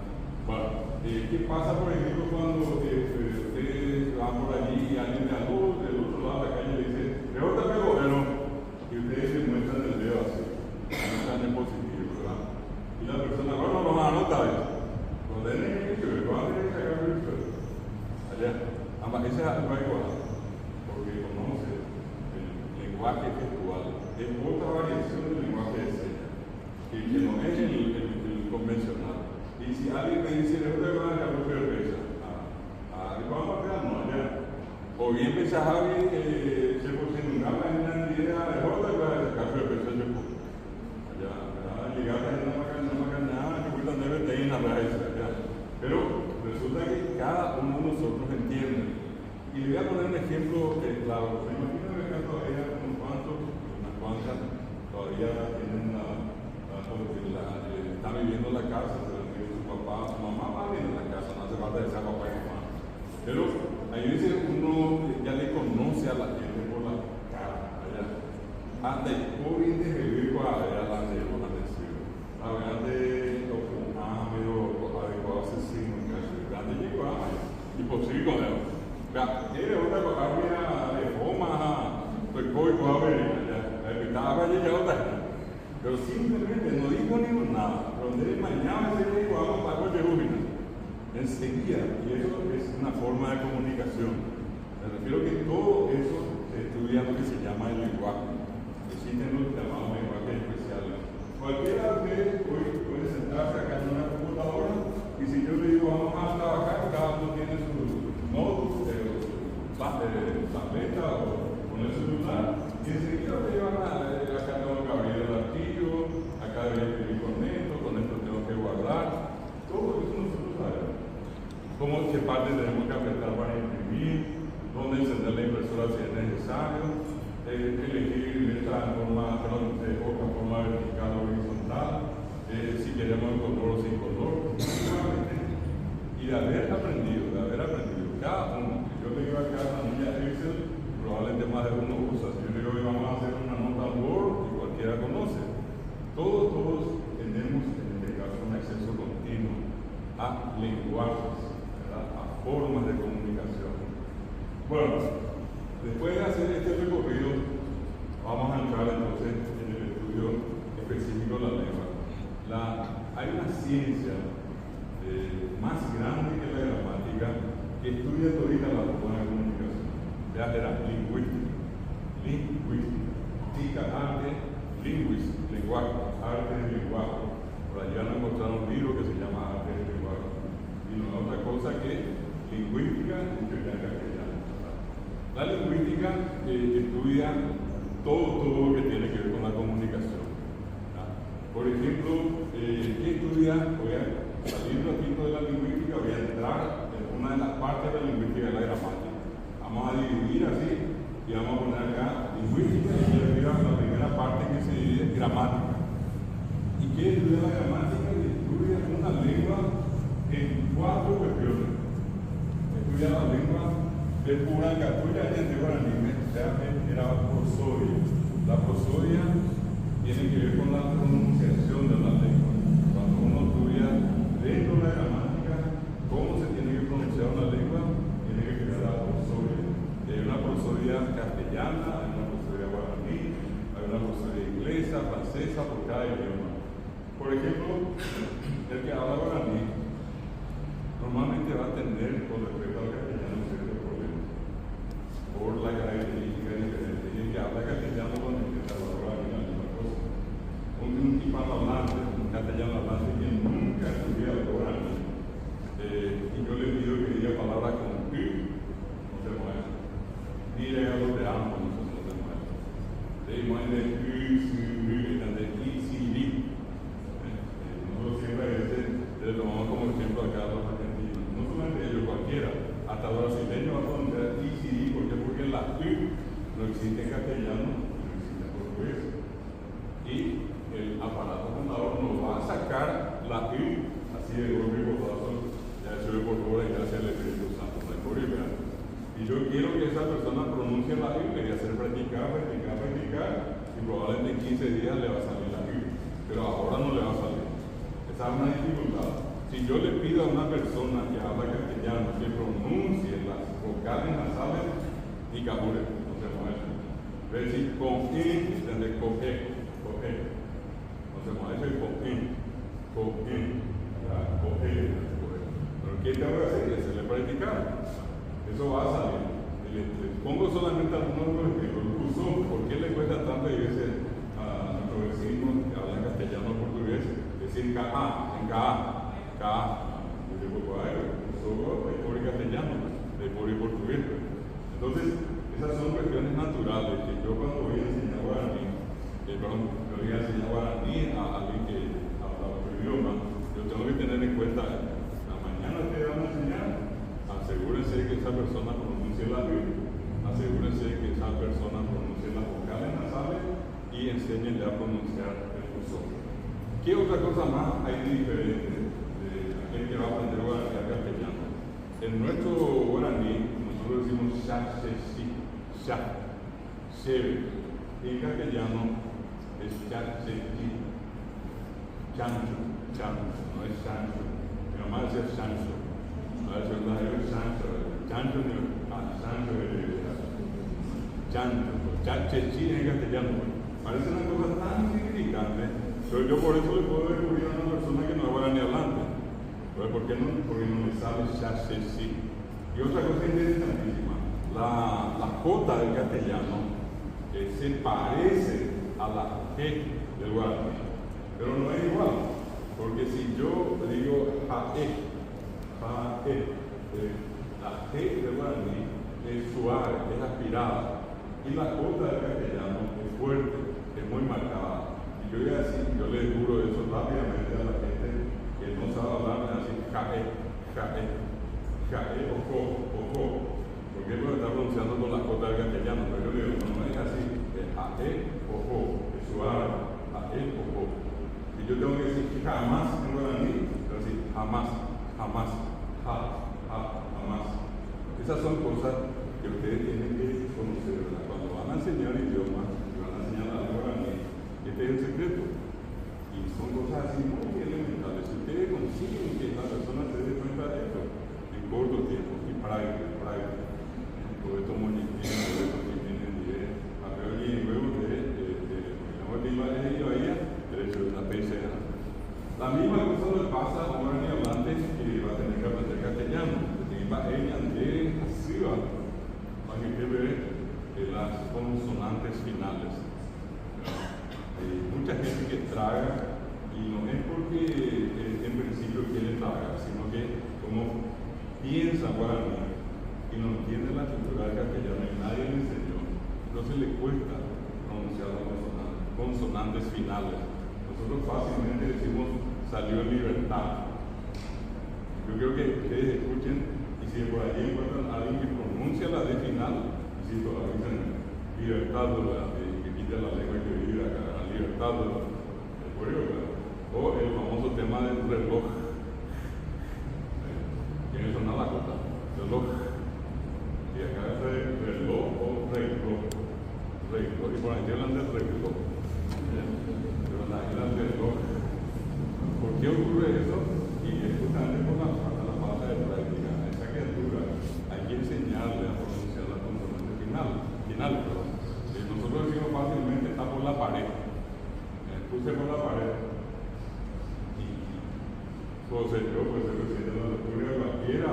Bueno, ¿qué pasa, por ejemplo, cuando ustedes van por allí y alguien de algo del otro lado de la calle le dice, rebota pero y ustedes se muestran el dedo así, no están en positivo, ¿verdad? Y la persona, bueno, no anota eso. Cuando es que me van a tener que sacar el pelo. Allá, esa es algo igual, porque conoce el lenguaje gestual. Es otra variación del lenguaje de señas, que no es el convencional. Y si alguien me dice, le voy a llevar a la cerveza, vamos a pegar, no, allá. O bien me Javi, se posicionaba en una idea de otra, el café de peso de puto. Allá, llegar a no me nada, que cuidan debe tener una raíz, allá. Pero resulta que cada uno de nosotros entiende. Y le voy a poner un ejemplo claro. Me imagino que acá todavía unas cuantas todavía tienen están viviendo en la casa, pero su papá, su mamá va bien en la casa, no hace falta que sea papá y mamá. Pero ahí dice uno ya le conoce a la gente por la cara, allá. Anda y por ir de vivir para allá la de los atención. La verdad de lo que medio adecuado asesino, que grande llegó a imposible con él. Tiene otra cosa, había de forma, pues coy, pues a ver, ya, la invitaba a llegar a otra. Pero simplemente no dijo ni nada. Donde él mañana se dijo, vamos para el Júbilo. Enseguida, y eso es una forma de comunicación. Me refiero que todo eso se estudia lo que se llama el lenguaje. Existen los llamados lenguajes especiales. Cualquiera de ustedes hoy puede sentarse acá en una computadora y si yo le digo vamos a trabajar, cada uno tiene su notebook, tableta o con el celular y enseguida le llevan acá tengo que abrir el archivo, acá debería escribir con esto tengo que guardar. Todo eso nosotros sabemos. Qué parte tenemos que apretar para imprimir, dónde encender la impresora si es necesario, elegir esta forma vertical o horizontal, si queremos el color o sin color, y de haber aprendido, cada uno. Yo le digo acá a la niña Excel, probablemente más de uno usa. Si yo le digo que vamos a hacer una nota Word, y cualquiera conoce. Todos tenemos en este caso un acceso continuo a lenguajes, a formas de comunicación. Bueno, después de hacer este recorrido, vamos a entrar entonces en el estudio específico de la lengua. Hay una ciencia más grande que la gramática que estudia todita la forma de comunicación. Ya era lingüística, arte, lenguaje, arte del lenguaje. Por allá no encontraron un libro que se llama Arte del lenguaje. Y no es otra cosa que lingüística y ya en castellano. La lingüística estudia todo lo que tiene que ver con la comunicación. Por ejemplo, ¿qué estudia? Voy a salir un ratito de la lingüística, voy a entrar en una de las partes de la lingüística de la gramática. Vamos a dividir así y vamos a poner acá lingüística y arriba la primera parte que se divide gramática. ¿Y qué estudia la gramática? Estudia una lengua en 4 cuestiones. Estudia la lengua de pura catuya y de guaraní, era prosodia. La prosodia tiene que ver con la pronunciación de la lengua. Cuando uno estudia dentro de la gramática cómo se tiene que pronunciar una lengua, tiene que crear la prosodia. Hay una prosodia castellana, hay una prosodia guaraní, hay una prosodia inglesa, francesa, por cada idioma. Por ejemplo, el que habla guaraní normalmente va a tener, con respecto al castellano, ciertos problemas por la característica diferente. Y el que habla castellano cuando empieza a hablar guaraní, la misma cosa. Un hispanohablante, un castellano hablante que nunca estudiado guaraní, y yo le pido que diga palabras como no se mueve. Ni a los de ambos, no se mueve. De imagen de nosotros siempre le tomamos como ejemplo acá a los argentinos. No solamente ellos, cualquiera, hasta los brasileños van a pronunciar ICD, porque la no existe en castellano, no existe en portugués. Y el aparato fundador nos va a sacar la así de golpe y botazo, ya se ve por favor y gracias al Espíritu Santo, no hay problema. Y yo quiero que esa persona pronuncie la le voy a hacer practicar, y probablemente en 15 días le va a salir la pero ahora no le va a salir. Esa es una dificultad. Si yo le pido a una persona que habla castellano que pronuncie las vocales nasales, y cabure, no se mueve. Es decir, con ¿entendés? Coge. No se mueve, eso es coge. Pero ¿qué tengo que hacer? Hacerle practicar. Eso va a salir. Les pongo solamente algunos ejemplos. El curso, ¿por qué le cuesta tanto a veces a nuestros vecinos que hablan castellano o portugués decir K-A, en K-A? Yo digo, solo de por castellano, de por portugués. Entonces, esas son cuestiones naturales que yo cuando voy a enseñar guaraní, yo voy a enseñar guaraní a alguien que habla otro idioma, yo tengo que tener en cuenta, la mañana te van a enseñar, asegúrense que esa persona pronuncie la I, asegúrense que esa persona pronuncie las vocales nasales y enséñenle a pronunciar el cursor. ¿Qué otra cosa más hay de diferente de aquel que va a aprender guaraní al castellano? En nuestro guaraní, nosotros decimos en castellano es chancho, no es chancho. Mi mamá decía chancho. A veces no es chancho chancho en castellano. Parece una cosa tan insignificante, Pero yo por eso le puedo descubrir a una persona que no es guaraní hablante. ¿Por qué no? Porque no le sabe sí. Y otra cosa interesantísima, la J del castellano se parece a la G del guaraní, pero no es igual, porque si yo digo jae, la G del guaraní es suave, es aspirada, y la J del castellano es fuerte, es muy marcada. Y yo voy a decir, yo le juro eso rápidamente a la gente que no sabe hablar, me así jae, ojo, porque él lo está pronunciando con la J del castellano, pero yo le digo, no es así, es jae, ojo, es suave, jae, ojo. Y yo tengo que decir jamás en guaraní, pero decir jamás, jamás. Esas son cosas que ustedes tienen que conocer, ¿verdad? Cuando van a enseñar idiomas, van a enseñar la lengua guaraní, este es el secreto. Y son cosas así muy elementales. Si ustedes consiguen que la persona se dé cuenta de esto en corto tiempo, y práctica, todo esto muy difícil, todo esto que viene a ver y luego de la PCA. La misma cosa le pasa a un guaraní hablante que va a tener que aprender castellano. Ella de arriba para que ve las consonantes finales. Mucha gente que traga, y no es porque en principio quiere tragar, sino que como piensa guaraní y no entiende la cultura del castellano y nadie le enseñó, entonces le cuesta pronunciar las consonantes finales. Nosotros fácilmente decimos salió en libertad. Yo creo que ustedes escuchen. Si por allí encuentran a alguien que pronuncia la D final, y si todavía dicen libertad, que quita la lengua y que vive acá, la libertad del pueblo, o el famoso tema del reloj. Tiene que sonar la cosa, reloj. Y acá es reloj o reloj. Y por ahí hablan del reloj. Pero ahí hablan del reloj. ¿Por qué ocurre eso? Y es justamente por la falta de práctica. Hay que enseñarle a pronunciar la consonante final. Nosotros decimos fácilmente está por la pared. Puse por la pared. Y puedo ser yo, puede ser presidente de la lectura de cualquiera,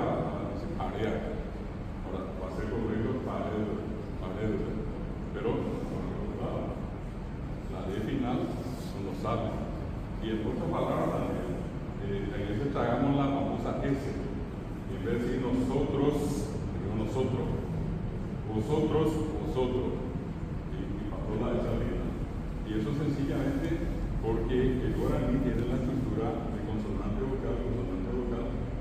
se parea. Ahora, va a ser correcto pared. Pero, la D final son los sabios. Y en otras palabras también, a veces tragamos la famosa S. En vez de decir nosotros, vosotros, y pasó la de salida. Y eso sencillamente porque el guaraní tiene la estructura de consonante vocal,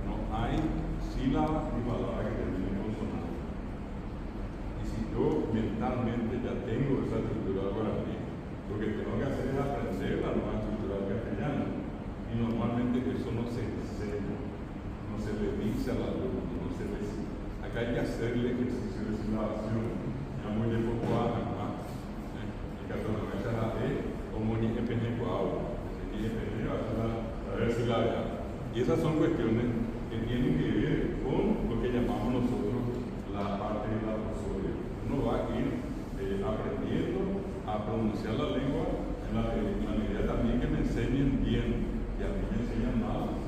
no hay sílaba ni palabra que termine en consonante. Y si yo mentalmente ya tengo esa estructura del guaraní, lo que tengo que hacer es aprender la nueva estructura del castellano. Y normalmente eso no se enseña. No se le dice a la alumno, no se le dice. Acá hay que hacerle ejercicio de silabación. Ya muy de poco acá. En caso de la mecha la E, como ni epenecuado. Ni epenecuado, a ver si la vea. Y esas son cuestiones que tienen que ver con lo que llamamos nosotros la parte de la prosodia. Uno va a ir aprendiendo a pronunciar la lengua en la medida también que me enseñen bien. Y a mí me enseñan mal.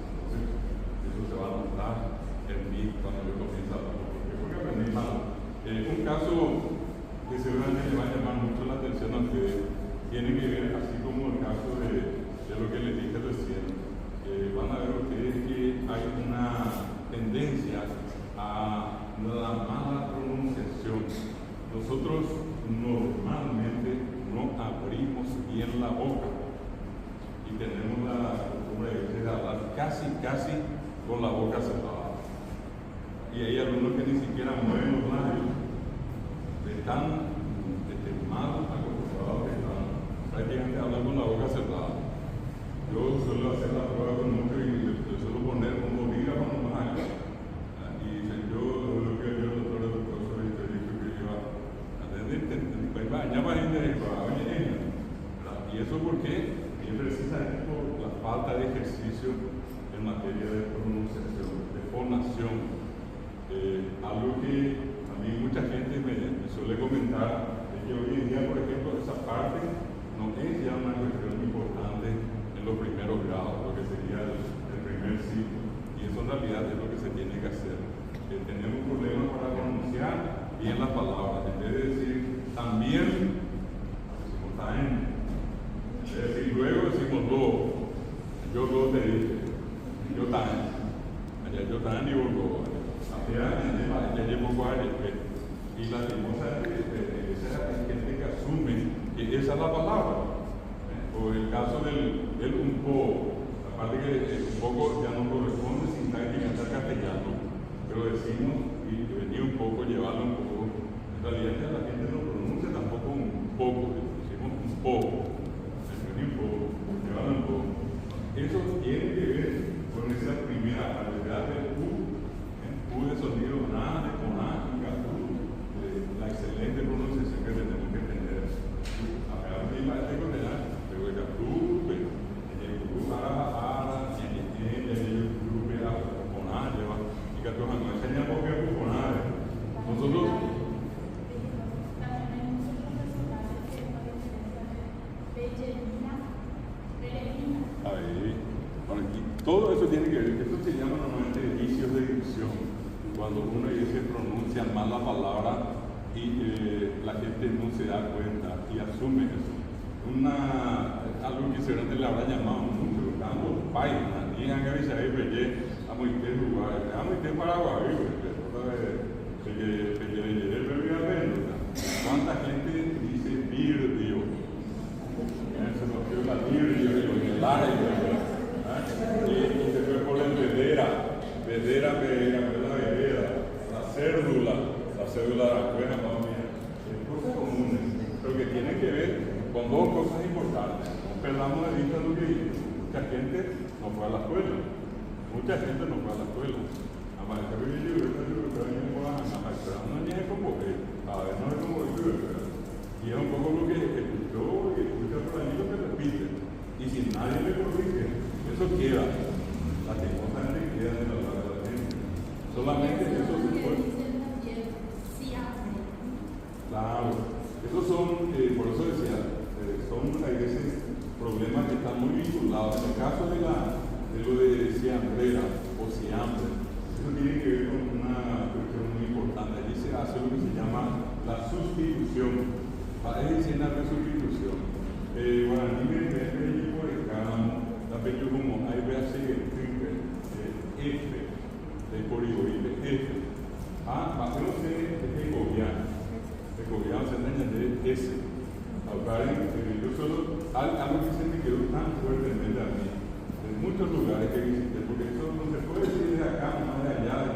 Se va a notar en mí cuando yo comienzo a hablar, porque aprendí mal. Un caso que seguramente le va a llamar mucho la atención a ustedes tiene que ver, así como el caso de lo que les dije recién. Van a ver ustedes que hay una tendencia a la mala pronunciación. Nosotros normalmente no abrimos bien la boca y tenemos la costumbre de hablar casi con la boca cerrada. Y hay algunos que ni siquiera mueven los labios, están mal acostumbrados que están prácticamente hablando con la boca cerrada. Yo suelo hacer la prueba con mucho y yo suelo poner un bolígrafo nomás acá. Y yo lo que yo el profesor que iba a tener, y eso porque es precisamente por la falta de ejercicio en materia de pronunciación, de fonación. Algo que a mí mucha gente me suele comentar es que hoy en día, por ejemplo, esa parte no es ya una cuestión importante otorgado, lo que sería el primer ciclo. Y eso en realidad es lo que se tiene que hacer. Tenemos un problema para pronunciar bien las palabras. En vez de decir también, decimos también. En vez de decir luego, decimos lo. Yo lo te dije. Yo también. Allá yo también digo lo. Ya llevo cuál. Y lastimosamente, esa es la gente que asume que esa es la palabra. O el caso del un poco, aparte que un poco ya no corresponde sintácticamente al castellano, pero decimos, y venía un poco, llevarlo un poco. En realidad ya la gente no pronuncia tampoco un poco, decimos un poco, venía un poco, llevarlo un poco. Eso tiene que ver con esa primera variedad del U de sonido na, de coná y gatú, la excelente pronunciación que tenemos que tener. Acá arriba este con el A, pero el gatú, el gatú, ara, el grupo, coná, lleva, y gatú, no enseña por qué coná. Nosotros. Ahí. Bueno, y todo eso tiene que ver, eso se llama normalmente vicios de dicción. Cuando uno se pronuncia mal la palabra y la gente no se da cuenta y asume eso. Algo que seguramente le habrá llamado mucho, buscando páginas, ni han avisado ahí, a muy lugar, a muy Paraguay, ¿cuánta gente dice birdio? Se nos dio la birdio, el aire, y se fue por el vedera, la cédula de la cueva, cosas comunes, pero que tienen que ver con dos cosas importantes. No perdamos de vista lo que dice. Mucha gente no fue a la escuela. A maestra que yo no es como que, a ver, no es como que, y es un poco lo que escuchó y escucha por ahí lo que repite. Y si nadie le corrige, eso queda. Lastimosamente queda en la palabra de la gente. Solamente eso se puede. Claro, esos son, por eso decía, son a veces problemas que están muy vinculados. En el caso de lo de siambrera o siambre, eso tiene que ver con una cuestión muy importante. Allí se hace lo que se llama la sustitución. Es decir, la sustitución. Bueno, a mí me ve por el cálamo, la pecho como ahí ve así el triple, F, de corigoide, F. Va a ser de gobierno. De gobierno se añade S. Yo solo, algo que se me quedó tan fuertemente a mí, en muchos lugares que visité, porque eso no se puede decir de acá, más de allá, es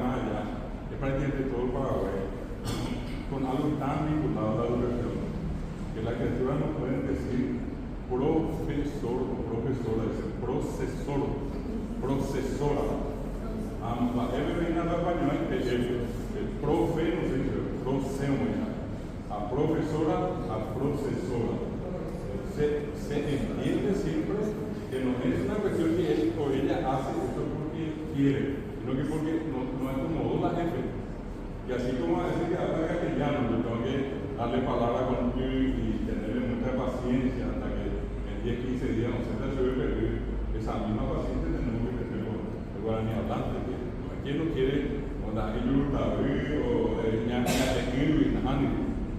prácticamente todo Paraguay, con algo tan vinculado a la educación, que las criaturas no pueden decir profesor o profesora, es profesora. La F viene al español, el profe, no sé qué, profesora. A profesora, a procesora. Se entiende siempre que no es una cuestión que él o ella hace esto porque quiere, sino que porque no es como la F. Y así como a veces que habla castellano, yo tengo que darle palabra con y tenerle mucha paciencia hasta que en 10, 15 días no se te suele perder. Esa misma paciencia tenemos que tener con el guaraní hablante. ¿Quién no quiere cuando hay yurta o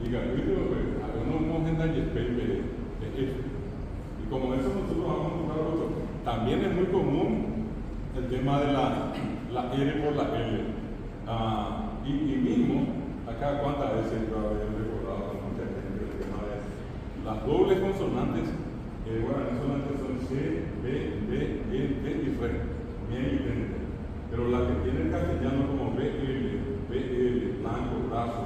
diga, algunos monjes y el y como eso nosotros vamos a buscar otro. También es muy común el tema de la R por la L. Y mismo, acá cuántas veces yo había recordado con mucha gente el tema de las dobles consonantes, consonantes son C, B, D, E, T y R, bien diferentes. Pero la que tiene el castellano como BL, blanco, brazo,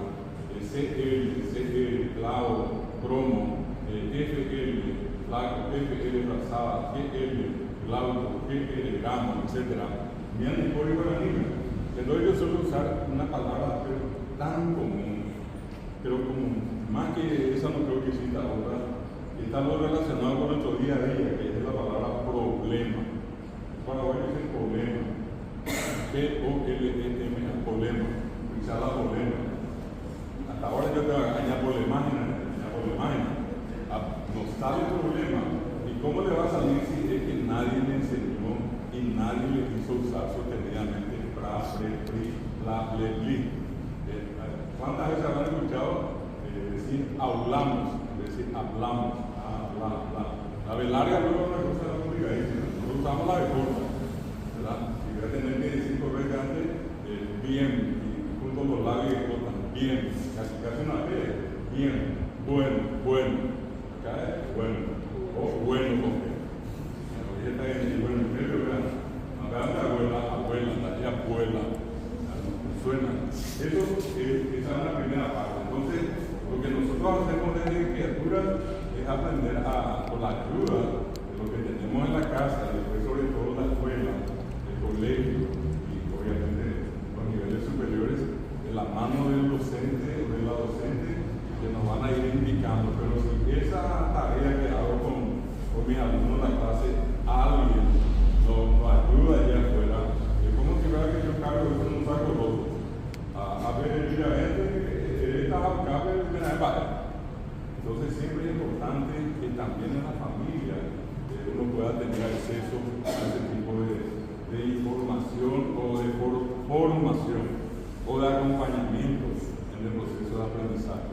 CL, clavo, cromo, FL, flaco, FL, brazada, GL, glauco, GL, gramo, etc. Miren el código de la línea. Entonces yo suelo usar una palabra pero tan común, pero común, más que esa no creo que exista otra, que está muy relacionado con nuestro día a día, que es la palabra problema. Para hoy es el problema. P-O-L-E-M, problema. Quizá la problema. Hasta ahora yo te añado por la imagen. Nos sale el problema. ¿Y cómo le va a salir si es que nadie le enseña y nadie le quiso usar sostenidamente pra, pre, pri, la, le, li. ¿Cuántas veces habrán escuchado decir hablamos, decir hablamos, la B larga luego es una cosa complicadísima, nosotros usamos la B corta, ¿verdad? Si voy a tener que decir correctamente, bien, y junto a los labios que cortan, bien, casi una T, bien, bueno, acá es bueno, o bueno, porque ella está en bueno, en medio, ¿verdad? Acá está abuela, suena. Eso es la primera parte. Entonces, lo que nosotros hacemos desde criaturas es aprender con la ayuda de lo que tenemos en la casa, después sobre todo la escuela, el colegio y obviamente los niveles superiores, de la mano del docente o de la docente que nos van a ir indicando. Pero si esa tarea que hago con mis alumnos en la clase, alguien nos ayuda allá afuera, es como si fuera que yo cargo eso en un saco roto. A ver, mira, esta cabe de para. Entonces siempre es importante que también en la familia uno pueda tener acceso a ese tipo de información o de formación o de acompañamiento en el proceso de aprendizaje.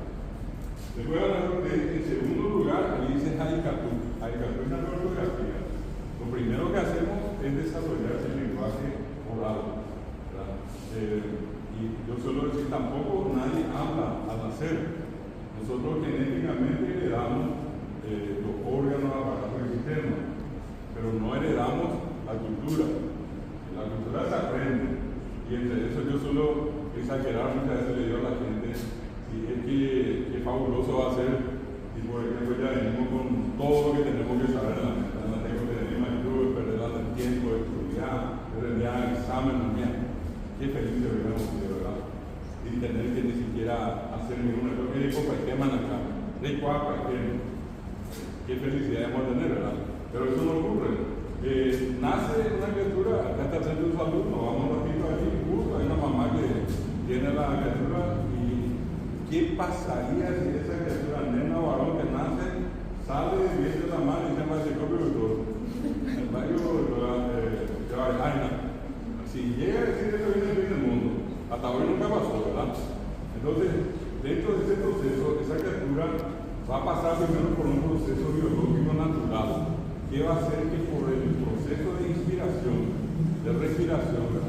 Después, en segundo lugar, ahí dice Haikatu. Haikatu es una ortografía. Lo primero que hacemos es desarrollar el lenguaje oral. Y yo suelo decir, tampoco nadie habla al nacer. Nosotros genéticamente heredamos los órganos, aparatos y sistemas, pero no heredamos la cultura. La cultura se aprende. Y entre eso yo suelo exagerar, muchas veces le digo a la gente, si es que fabuloso va a ser, y por ejemplo ya venimos con todo lo que tenemos que saber en la mente. No tengo que tener más ayuda, perder el tiempo, estudiar, perder examen también. Qué feliz deberíamos ser, ¿verdad? Sin tener que ni siquiera hacer ninguna cosa. ¿Qué dijo para qué acá? ¿De cuál para qué? Qué felicidad vamos a tener, ¿verdad? Pero eso no ocurre. Nace una criatura, acá está el centro de salud, nos vamos un ratito allí, justo hay una mamá que tiene la criatura y ¿qué pasaría si esa criatura, nena o varón que nace, sale de vientre de la madre y se llama el psicólogo y todo? El barrio de Vaina. Si llega a decir eso viene el fin del mundo, hasta hoy nunca pasó, ¿verdad? Entonces, dentro de ese proceso, esa criatura va a pasar primero por un proceso biológico natural, que va a hacer que por el proceso de inspiración, de respiración,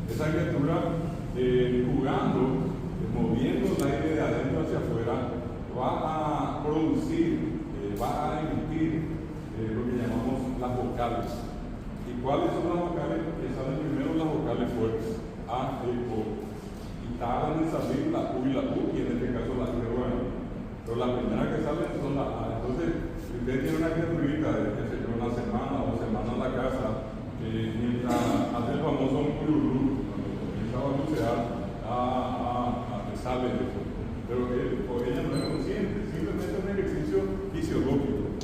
esa criatura jugando, moviendo el aire de adentro hacia afuera, va a producir, va a emitir lo que llamamos las vocales. ¿Y cuáles son las vocales? Que salen primero las vocales fuertes, A, E, O. Y tardan en salir la U y la U, y en este caso la E, O, N. Pero la primera que salen son las A. Entonces, si usted tiene una criaturita de, qué sé yo, una semana o 2 semanas en la casa, mientras hace el famoso cururú, cuando comienza a bucear, sale eso. Pero ella no es consciente, simplemente es un ejercicio fisiológico,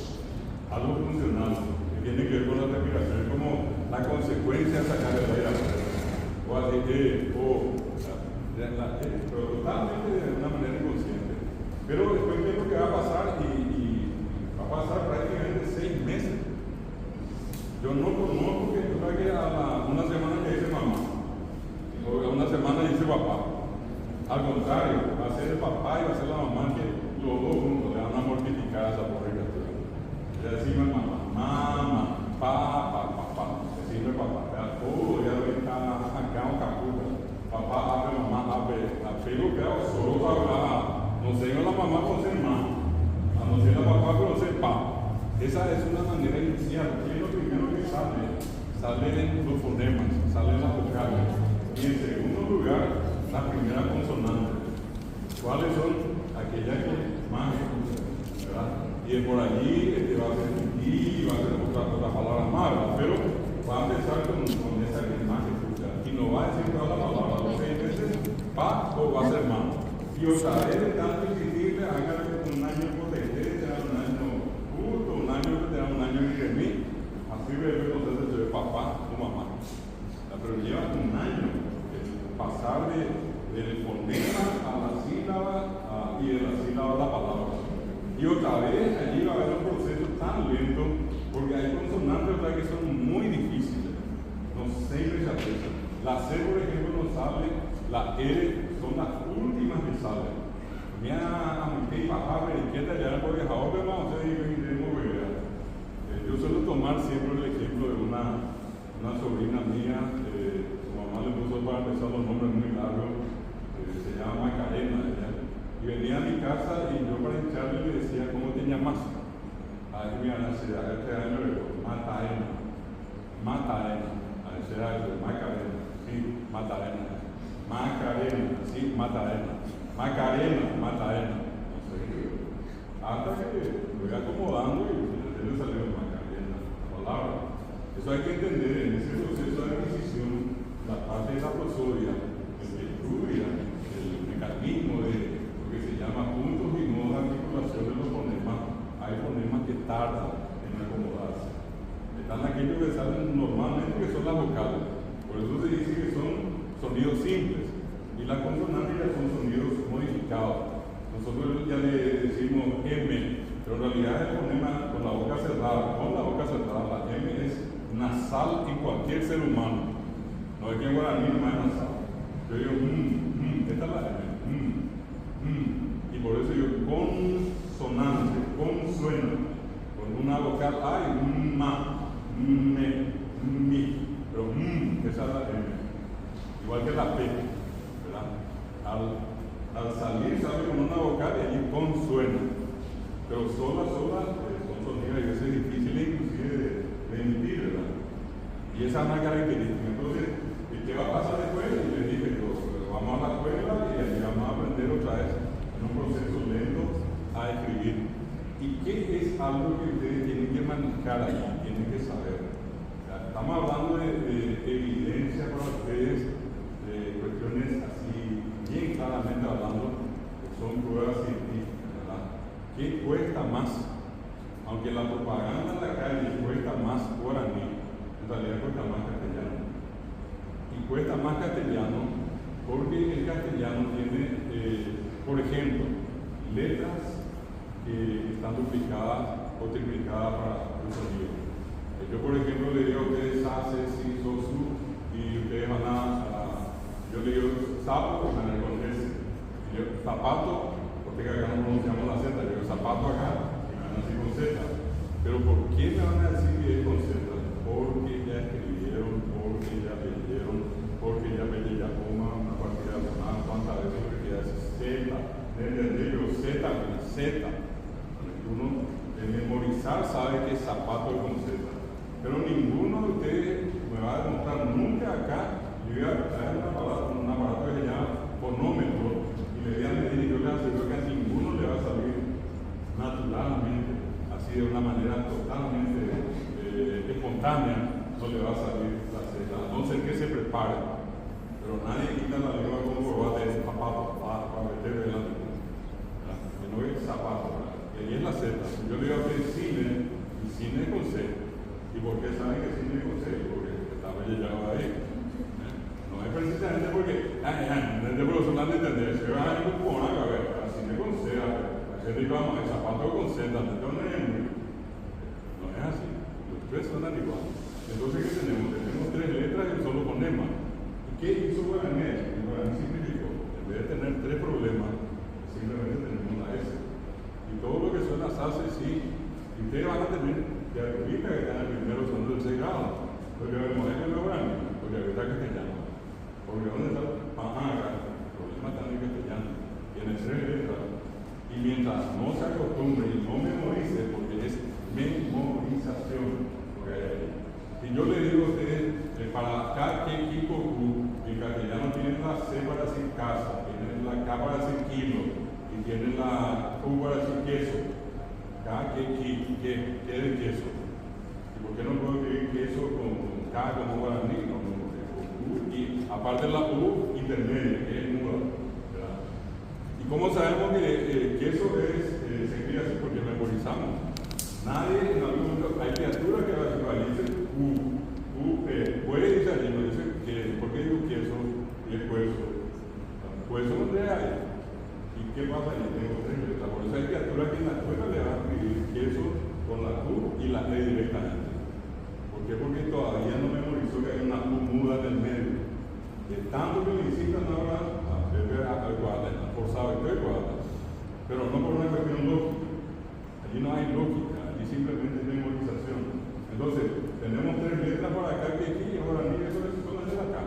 algo funcional, que tiene que ver con la respiración, es como la consecuencia de sacar el aire afuera. O así pero totalmente de una manera inconsciente. Pero después, ¿qué es lo que va a pasar? Y va a pasar prácticamente 6 meses. Yo no conozco que a una semana que dice mamá, o a una semana dice papá. Al contrario, va a ser el papá y va a ser la mamá que los dos juntos le van a mortificar a esa pobre criatura. Le decimos mamá, papá, decimos papá, todo ya está acá en caputa. Papá, abre, mamá, abre, pero solo habla, no sé, la mamá con ser mamá, a no ser la papá con ser papá. Esa es una manera inicial, que es lo primero que sale. Salen los fonemas, salen las vocales. Y en segundo lugar, la primera consonante. ¿Cuáles son? Aquellas que más escuchan, ¿verdad? Y por allí va a ser y va a ser otra palabra más, ¿verdad? Pero va a empezar con esa que más escucha. Y no va a decir toda la palabra 2 veces, pa o va a ser más. Y otra vez de tanto insistirle, hágale un año por te da un año justo, un año que te da un año en mí. Así ve el proceso de papá o mamá. Pero lleva un año pasar del fonema a la sílaba y de la sílaba a la palabra. Y otra vez allí va a haber un proceso tan lento, porque hay consonantes que La C, por ejemplo, no sale, la R son las últimas que salen. Mira, aunque papá, periqueta, ya porque ahora vamos a seguir en movilidad. Yo suelo tomar siempre el ejemplo de una sobrina mía, su mamá le puso para empezar los nombres muy largos, se llama Macarena, y venía a mi casa y yo para hincharle le decía, ¿cómo te llamas? Ahí me van a decir, este año le digo, Macarena, a ese año, Macarena, sí, Macarena, sí, Macarena, no sé qué. Hasta que lo voy acomodando y le salió Macarena, la palabra. Eso hay que entender en ese proceso de adquisición, la parte de la prosodia, el que estudia el mecanismo de lo que se llama puntos y modos de articulación de los fonemas. Hay fonemas que tardan en acomodarse. Están aquellos que salen normalmente, que son las vocales. Por eso se dice que son sonidos simples. Y las consonantes ya son sonidos modificados. Nosotros ya le decimos M, pero en realidad el fonema con la boca cerrada. Con la boca cerrada, la M es nasal en cualquier ser humano. No es que en guaraní no es nasal. Yo digo, esta es la M, y por eso yo consonante, consuena, con una vocal hay ma, me, mi, pero esa es la M. Igual que la P, ¿verdad? Al salir sale con una vocal y allí consuena, pero sola, son sonidos a veces difíciles inclusive de emitir, ¿verdad? Y esa es una característica. Entonces, ¿qué va a pasar después? Y les dije, vamos a la escuela y allí vamos a aprender otra vez en un proceso lento a escribir. ¿Y qué es algo que ustedes tienen que manejar ahí, tienen que saber? Estamos hablando de evidencia para ustedes, de cuestiones así, bien claramente hablando, que son pruebas científicas, ¿verdad? ¿Qué cuesta más? Aunque la propaganda en la calle cuesta más guaraní, en realidad cuesta más castellano. Y cuesta más castellano porque el castellano tiene, por ejemplo, letras que están duplicadas o triplicadas para el sonido. Yo, por ejemplo, le digo a ustedes hace, si, sosu, y ustedes van yo le digo sapo, van a con ese. Y yo, zapato, porque acá no pronunciamos la Z, yo digo zapato acá, y me van a decir con Z. Pero ¿por qué me van a decir que es con Z? Porque ya escribieron, porque ya leyeron, porque ya me ya coma una partida más, cuántas veces porque ya es Z, yo Z con Z. Uno de memorizar sabe que es zapato con Z. Pero ninguno de ustedes me va a demostrar nunca acá. Yo voy a traer un aparato que se llama fonómetro y le voy a medir y yo le aseguro que a ninguno le va a salir naturalmente, así de una manera totalmente espontánea, no le va a salir la Z, a no ser que se prepare. Pero nadie quita la lengua con corbata de zapato para meter delante. Que no es zapato, y ahí es la Z. Yo le digo a ustedes cine, y cine con C. ¿Y por qué saben que cine con C? Porque estaba llegado ahí. No es precisamente porque, desde profesional de entender, se va a ir con algo, a ver, cine con C, a ver, digamos, el zapato con Z, no es así. Los tres suenan igual. Entonces, ¿qué tenemos? Tenemos tres letras y un solo fonema. ¿Y qué hizo Guaraní? El Guaraní simplificó. En vez de tener tres problemas, simplemente tenemos una S. Y todo lo que suena salsa sí. Y ustedes van a tener que ahorita que están en el primero son del 6 grados. Porque vemos en el Guaraní, porque ahorita castellano. Porque ¿dónde está el problema está en castellano. Tiene tres letras. Y mientras no se acostumbre y no memorice, porque es memorización lo que hay ahí. Si yo le digo a ustedes, para K, que, Ki, Ku, en castellano tienen la C para decir casa, tienen la K para decir kilo, y tienen la Q para decir queso. K, que, Ki, que de queso. ¿Y por qué no puedo escribir queso con K como guaraní? No, con Q, y aparte la U intermedia, que es muda. ¿Y cómo sabemos que queso se escribe así? Porque memorizamos. Nadie en algún momento, hay criaturas que dicen puede decir allí, me dice que, ¿por qué digo queso y el hueso? Hueso no te hay. ¿Y qué pasa? Yo tengo tres letras. Por eso hay criaturas que en la escuela le van a escribir queso con la Q y la E directamente. ¿Por qué? Porque todavía no memorizó que hay una Q muda en el medio. de tanto que le incitan ahora a beber agua, forzado y agua, pero no por una cuestión lógica. Allí no hay lógica, allí simplemente hay memorización. Entonces, tenemos 3 letras para acá que aquí, guaraní, eso es de acá.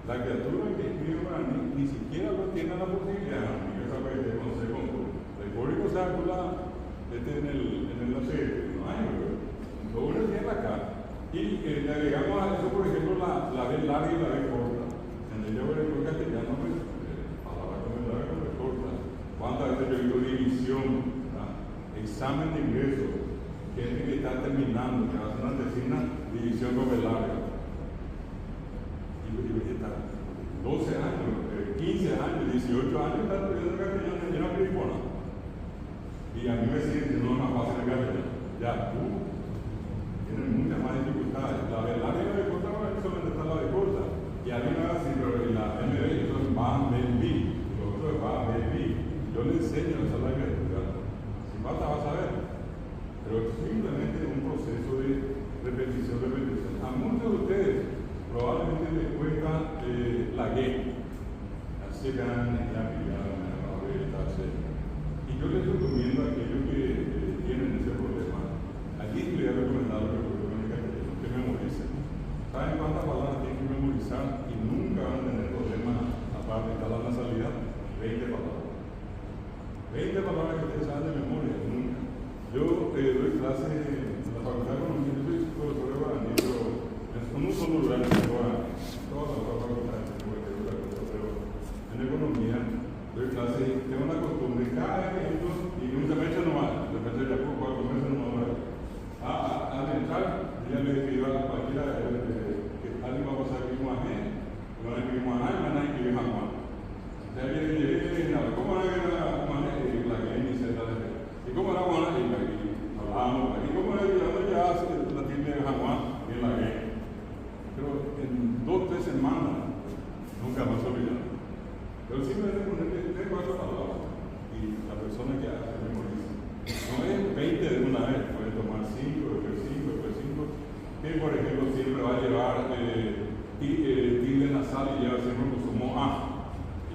La criatura que escribe guaraní ni siquiera lo tiene la posibilidad, amigo, esa vez de conocer con el código circular en el aceite, no hay, lo uno tiene acá. Y le agregamos a eso, por ejemplo, la B larga y la B corta. En el yo en castellano, palabra con B larga y B corta. ¿Cuántas veces yo digo división? Examen de ingreso, gente que está terminando, que va a hacer una tesina, división con B larga. Y está 12 años, 15 años, 18 años, está estudiando castellano, yo no escribo nada. Y a mí me siguen diciendo, no es más fácil el castellano. Ya, tienen muchas más dificultades. La B larga y la B corta, solamente está la B corta. Y a mí me va a decir, pero en la MB, eso es va, B, B. Lo otro es va, B, B. Yo le enseño esa larga de estudiar. Falta vas a ver, pero es simplemente un proceso de repetición. A muchos de ustedes probablemente les cuesta la G, la secan, la pillada, la beta, y yo les recomiendo a aquellos que tienen ese problema, allí les he recomendado que memoricen. ¿Saben cuántas palabras tienen que memorizar? Y nunca van a tener problemas, aparte de la nasalidad, 20 palabras. 20 palabras que ustedes saben de memoria, nunca. Yo doy clase en la facultad de economía, yo soy profesor de guaraní, pero en un solo lugar en toda la facultad, pero en economía doy clase y tengo una costumbre, cada evento, y un semestre nomás, de repente ya por 4 meses nomás, al entrar, ya le escribo a cualquiera que alguien va a pasar aquí con Ajé, que van a escribir con Ajé, van a escribir a Juan. ¿Cómo era la que inicia la de y cómo era Juan? Y hablábamos, y cómo era ya la tienda de Juan y en la que. Pero en 2 o 3 semanas nunca más olvidamos. Pero simplemente ponerle 3 o 4 palabras y la persona que hace memoriza. No es 20 de una vez, puede tomar 5, después 5, después 5. Que por ejemplo siempre va a llevar tilde nasal y lleva siempre un sumo A.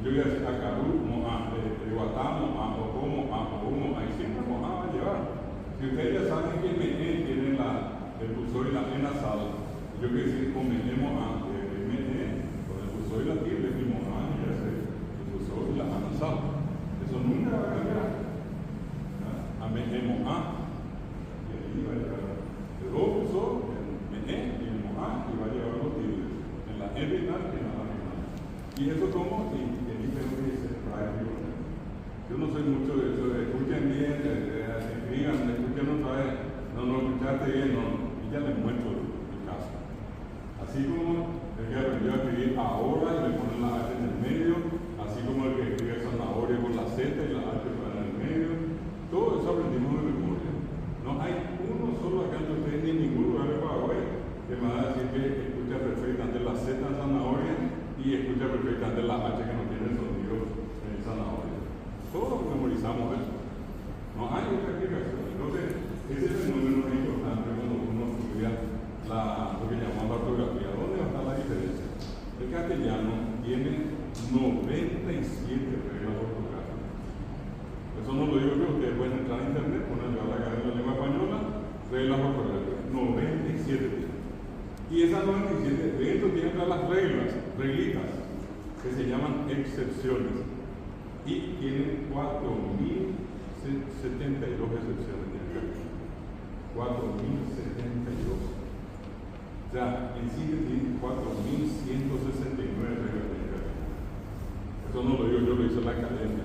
Yo voy a decir Acarú, Moa, Guatamo, Ocomo, Ohumo, ahí siempre Moa va a llevar. Si ustedes ya saben que ME tiene el pulsor y la E nasal, yo quiero decir con ME, Moa, ME, con el pulsor y la tilde, y Moa, y ya sé, el pulsor y la A nasal. Eso nunca va a cambiar. A ME, Moa, y ahí va a llevar el pulsor, el ME y el Moa, y va a llevar los tildes, en la E final y en la A final. Y eso como, yo no soy mucho de eso, escuchen bien, escriban, escuchen otra vez, no escuchaste bien, y ya les muestro el caso. Así como el que aprendió a escribir ahora y le ponen la H en el medio, así como el que escribe zanahoria con la Z y la H en el medio, todo eso aprendimos de memoria. No hay uno solo acá entre ustedes ni en ningún lugar de Paraguay que me va a decir que escucha perfectamente la Z en zanahoria y escucha perfectamente la H que no tiene sonido en zanahoria. Todos memorizamos eso. No hay otra explicación. Entonces, ese fenómeno es importante cuando uno estudia lo que llamamos la ortografía. ¿Dónde va a estar la diferencia? El castellano tiene 97 reglas ortográficas. Eso no lo digo yo, ustedes pueden entrar a internet, poner la Academia de la Lengua Española, reglas ortográficas. 97. Y esas 97 dentro tienen las reglitas, que se llaman excepciones. Y tienen 4.072 excepciones. 4.072. O sea, en sí tiene 4.169 reglas. Eso no lo digo yo, lo hizo la academia.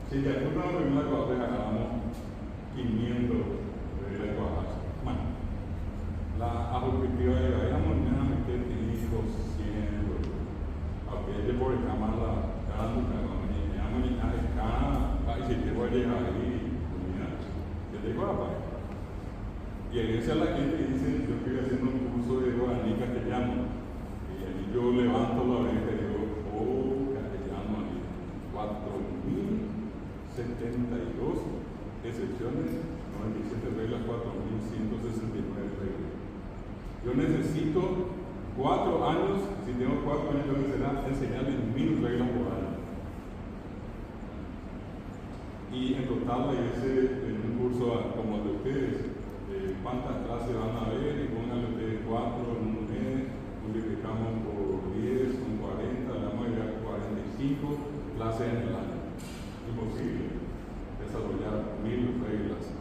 Si de alguna regla que agarramos 500 reglas cuadradas. Bueno, la objetiva de la mañana me quedé 200. Aunque ella por el cámara, cada si te voy a llegar ahí, yo te digo a la pared. Y a veces la gente dice, yo estoy haciendo un curso de guaraní castellano, y ahí yo levanto la oreja y digo, castellano, 4.072 excepciones, 97 reglas, 4.169 reglas. Yo necesito 4 años Si tengo 4 años, tengo que enseñarles 1000 reglas por año. Y en total, en un curso como el de ustedes, ¿cuántas clases van a ver? Y pónganle ustedes 4 en un mes, multiplicamos por 10, son 40, le vamos a llegar a 45 clases en el año. Imposible desarrollar 1000 reglas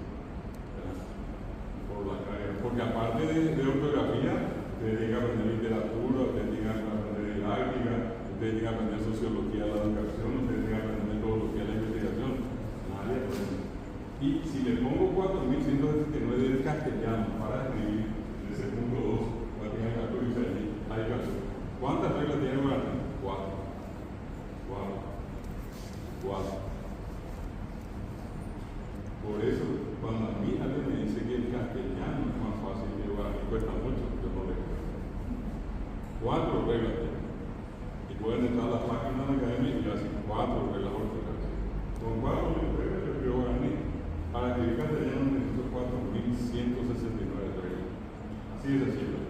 por la carrera. Porque aparte de ortografía, ustedes tienen que aprender literatura, ustedes tienen que aprender didáctica, ustedes tienen que aprender sociología de la educación, ustedes tienen que aprender metodología de la investigación. Y si le pongo 4169 del castellano para escribir en ese punto 2, va a tener que actualizar allí. Hay caso. ¿Cuántas reglas tiene para mí? 4. Por eso, cuando a mí alguien me dice que el castellano es más fácil que para mí cuesta mucho, yo no le creo. 4 reglas tiene. Y pueden entrar a la página de la academia y así 4 reglas ortográficas. Con 4 reglas yo creo que a mí, para escribir castellano necesito 4169 reglas. Así de sencillo.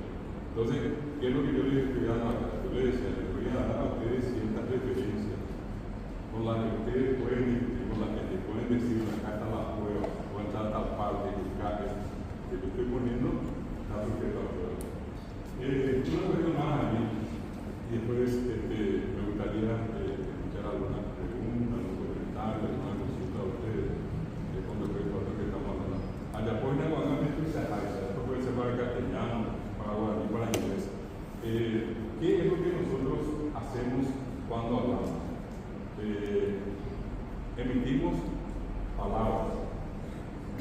Entonces, ¿qué es lo que yo les estoy dando acá? Yo les decía, les voy a dar a ustedes ciertas referencias con las que ustedes pueden discutir, con las que te pueden decir, acá está la prueba, o está tal parte, que yo estoy poniendo, está sujeto a prueba. Una cuestión más a mí, y después me gustaría escuchar alguna pregunta, algún comentario, alguna consulta a ustedes con respecto a lo que estamos hablando. Allá pone guardamento y se esto puede ser para castellano, para guaraní, para inglés. ¿Qué es lo que nosotros hacemos cuando hablamos? Emitimos palabras.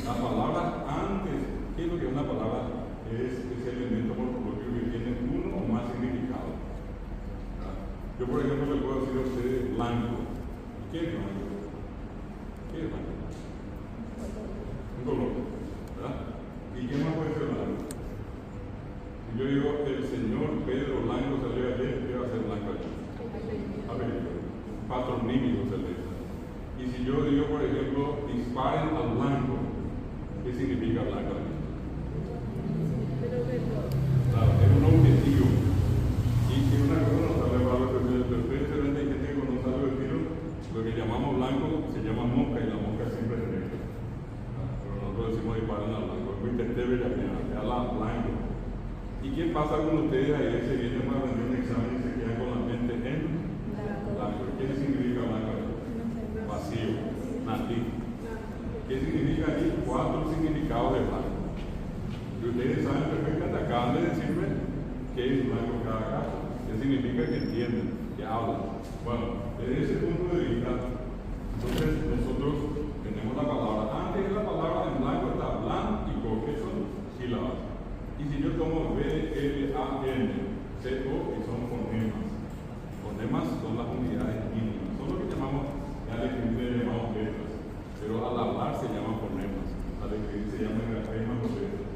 Las palabras antes, ¿qué es lo que es una palabra? Es ese elemento morfológico que tiene uno o más significados. Yo, por ejemplo, le puedo decir a ustedes blanco. ¿Qué es blanco? ¿Qué es blanco? Un color, ¿verdad? ¿Y qué más puede ser blanco? Si yo digo el señor Pedro Blanco salió ayer, ¿qué va a ser blanco allí? A ver, patronímico se le dice. Y si yo digo, por ejemplo, disparen al blanco, ¿qué significa blanco allí? Claro, es un objetivo. Y si una cosa no sabe para lo que ustedes se ven, hay gente que cuando no sabe el tiro, lo que llamamos blanco se llama mosca y la mosca siempre es negra. Pero nosotros decimos disparen al blanco. Es muy testeve ya que habla blanco. ¿Y qué pasa con ustedes ahí? Se vienen para rendir un examen y se quedan con la mente en blanco. ¿Qué significa blanco? Vacío, nativo. ¿Qué significa ahí? 4 significados de blanco. Y ustedes saben perfectamente, acaban de decirme qué es blanco en cada caso. ¿Qué significa? Que entienden, que hablan. Bueno, desde ese punto de vista, entonces nosotros tenemos la palabra. Antes de la palabra en blanco está blan y co, que son sílabas. Y si yo tomo B, L, A, N, C, O, que son fonemas. Fonemas son las unidades mínimas. Son lo que llamamos, al escribir le llamamos letras. Pero al hablar se llaman fonemas. Al escribir se llaman grafemas o letras.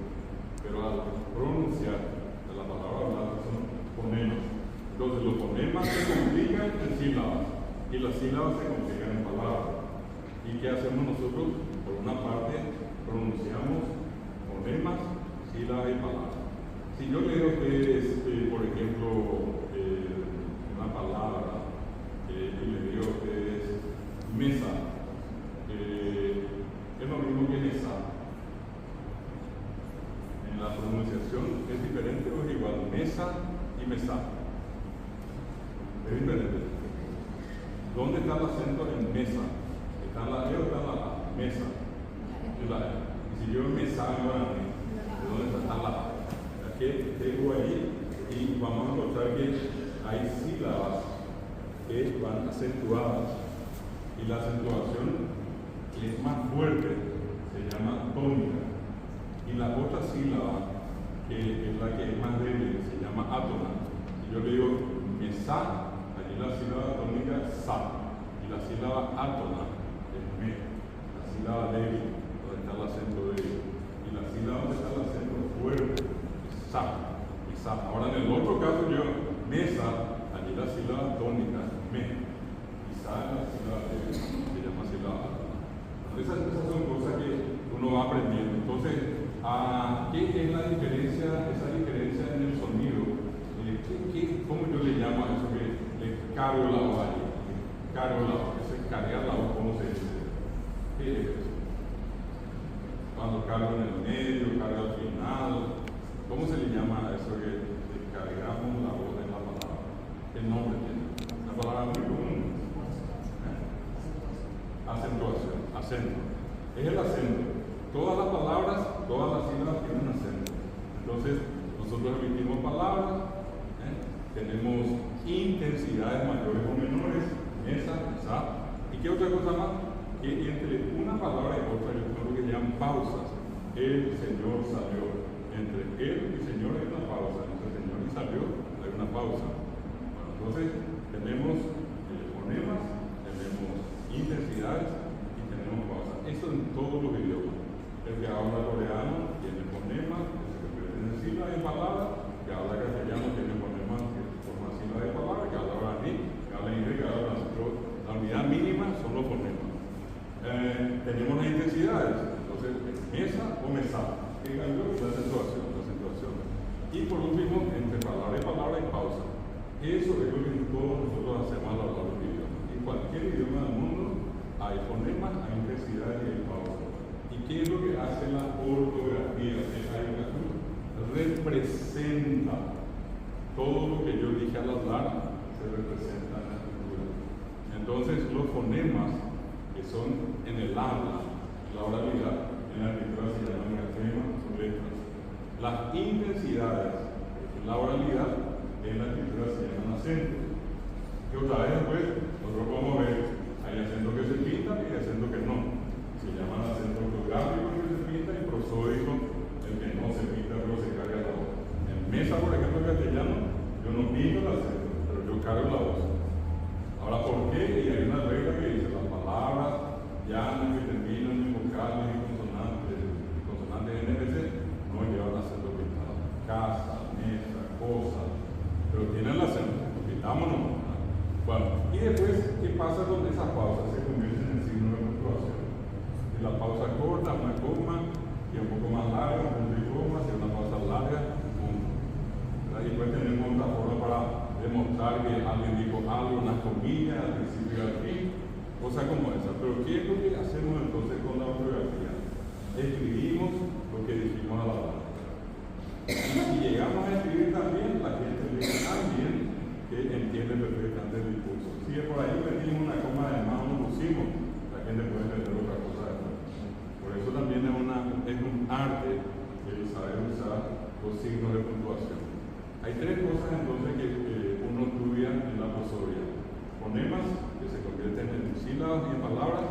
Pero al pronunciar de la palabra hablar son fonemas. Entonces los fonemas se complican en sílabas y las sílabas se complican en palabras. ¿Y qué hacemos nosotros? Por una parte pronunciamos fonemas, sílabas y palabras. Si yo leo a ustedes, por ejemplo, una palabra y le digo a ustedes mesa, es lo mismo que mesa. En la pronunciación es diferente o es igual, mesa y mesa. Es diferente. ¿Dónde está el acento en mesa? ¿Está en la E o está en la A? Mesa. Es la E. Y si yo mesa en guaraní, ¿de dónde está la A? Aquí tengo ahí y vamos a encontrar que hay sílabas que van acentuadas. Y la acentuación que es más fuerte se llama tónica. Y la otra sílaba, que es la que es más débil, se llama átona. Si yo le digo mesa, allí la sílaba tónica es sa. Y la sílaba átona es me. La sílaba débil, donde está el acento débil. Y la sílaba donde está el acento fuerte es sa. Y sa. Ahora en el otro caso yo, mesa, allí la sílaba tónica es me. Y sa es la sílaba débil, se llama sílaba átona. Esas son cosas que uno va aprendiendo. Entonces, ¿qué es la diferencia, esa diferencia en el sonido? ¿Cómo yo le ¿Qué nombre tiene? Una palabra muy común. Acentuación, acento. Es el acento. Todas las palabras, todas las sílabas tienen acento. Entonces, nosotros emitimos palabras, tenemos intensidades mayores o menores, esa. ¿Y qué otra cosa más? Que entre una palabra y otra, yo creo que se llaman pausas. El Señor salió. Entre él y Señor hay una pausa. Entre Señor y salió hay una pausa. Bueno, entonces tenemos fonemas, tenemos intensidades y tenemos pausas. Eso en todos los idiomas. El que habla coreano tiene fonemas, que se convierte en sílabas y palabras. El que habla castellano tiene fonemas que forman sílabas y palabras. El que habla guaraní, que habla inglés, que habla nosotros. La unidad mínima son los fonemas. Tenemos las intensidades. Entonces, mesa o mesa. ¿Qué cambió? La acentuación. Y por último, entre palabra y palabra hay pausa. Eso es lo que todos nosotros hacemos a lo largo del idioma. En cualquier idioma del mundo hay fonemas, hay intensidades y hay pausa. ¿Y qué es lo que hace la ortografía? Representa todo lo que yo dije al hablar, se representa en la escritura. Entonces, los fonemas que son en el habla, la oralidad, en la escritura se llaman grafemas, son letras. Las intensidades en la oralidad, en la escritura se llaman acentos. Y otra vez después, nosotros podemos ver, hay acentos que se pintan y hay acentos que no. Se llaman acento ortográfico el que se pinta y prosódico el que no se pinta pero se carga la voz. En mesa, por ejemplo, en castellano, yo no pinto el acento, pero yo cargo la voz. Ahora, ¿por qué? Y hay una regla que dice las palabras llanas que terminan en vocales y consonantes NPC no llevan acento pintado. Casa, mesa, cosa, pero tienen el acento, lo pintamos no. Bueno, y después, ¿qué pasa con esas pausas? Se convierten en signo de puntuación. Si la pausa corta, una coma, y un poco más larga, un punto y coma, si una pausa larga, un punto. Y después tenemos otra forma para demostrar que alguien dijo algo, unas comillas, al principio y al fin, cosas como esa. Pero ¿qué es lo que hacemos entonces con la ortografía? Escribimos lo que dijimos a la hora. Y si llegamos a escribir también, la gente lee también que entiende perfectamente el discurso. Si por ahí metimos una coma de más o no pusimos, la gente puede entender otra cosa después. Por eso también es un arte el saber usar los signos de puntuación. Hay tres cosas entonces que uno estudia en la prosodia: fonemas, que se convierten en sílabas y en palabras,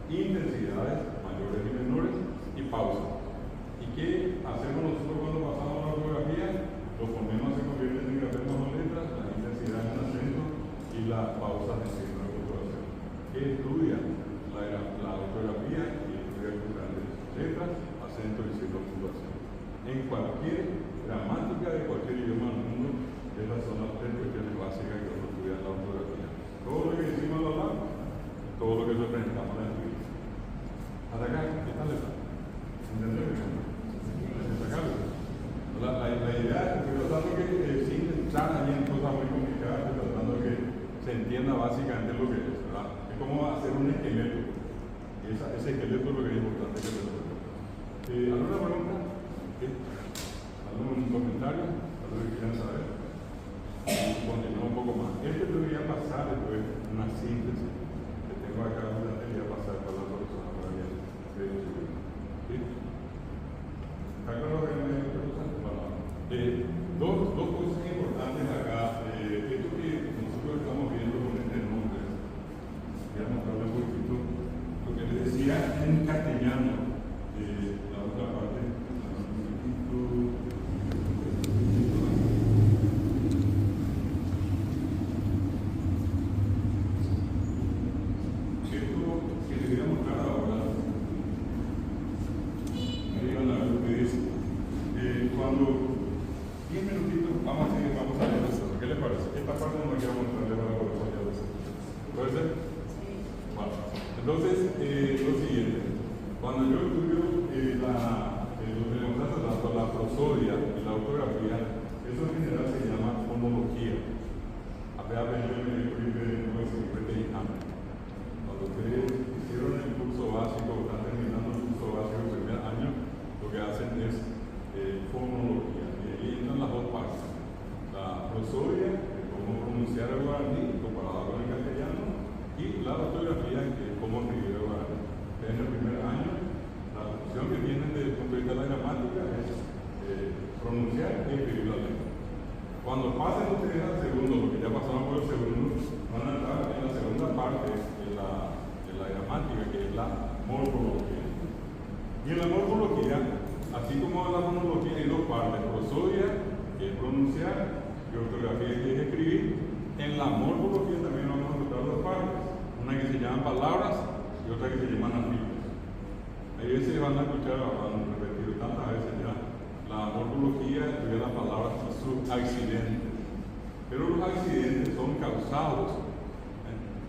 intensidades mayores y menores, y pausas. ¿Y qué hacemos nosotros cuando pasamos la ortografía? Los fonemas se convierten en grafemas o letras, las intensidades en acento y las pausas en signo de puntuación. ¿Qué estudia? La ortografía y estudia grandes letras, acento y signo de puntuación. En cualquier gramática de cualquier idioma del mundo, esas son las tres cuestiones básicas que uno estudia en la ortografía. Todo lo que decimos al hablar, todo lo que representamos en la escritura. Hasta acá, ¿qué tal está? ¿Entendemos? La idea es que tratando que sin entrar ahí en cosas muy complicadas, tratando que se entienda básicamente lo que es, ¿verdad? Es como hacer un esqueleto. Y ese esqueleto es lo que es importante que se resuelva. ¿Alguna pregunta? ¿Sí? ¿Algún comentario? ¿Algo que quieran saber? Continuamos un poco más. Esto debería pasar después una síntesis que tengo acá, debería pasar para la persona para que ¿sí? ¿Está claro que no hay otra cosa? Bueno, dos cosas importantes acá. Esto que nosotros estamos viendo con este nombre, voy a mostrarle un poquito lo que les decía en castellano, la otra parte. Entonces, lo siguiente, cuando yo estudio lo que nos trata tanto la prosodia y la ortografía, eso en general se llama fonología. Cuando ustedes hicieron el curso básico, o están terminando el curso básico el primer año, lo que hacen es fonología. Y ahí entran las dos partes. La prosodia, que es como cómo pronunciar el guaraní comparado con el castellano y la ortografía, que es cómo escribir el guaraní. En el primer año, la función que tienen desde el punto de vista de la gramática es pronunciar y escribir la lengua. Cuando pasen ustedes al segundo, lo que ya pasamos por el segundo, van a entrar en la segunda parte de la gramática, que es la morfología. Y en la morfología, así como en la fonología, hay dos partes: prosodia, que es pronunciar, y ortografía, que es escribir. En la morfología también vamos a encontrar dos partes, una que se llaman palabras y otra que se llaman artículos. Hay veces van a escuchar, han repetido tantas veces ya, la morfología estudia las palabras y sus accidentes. Pero los accidentes son causados,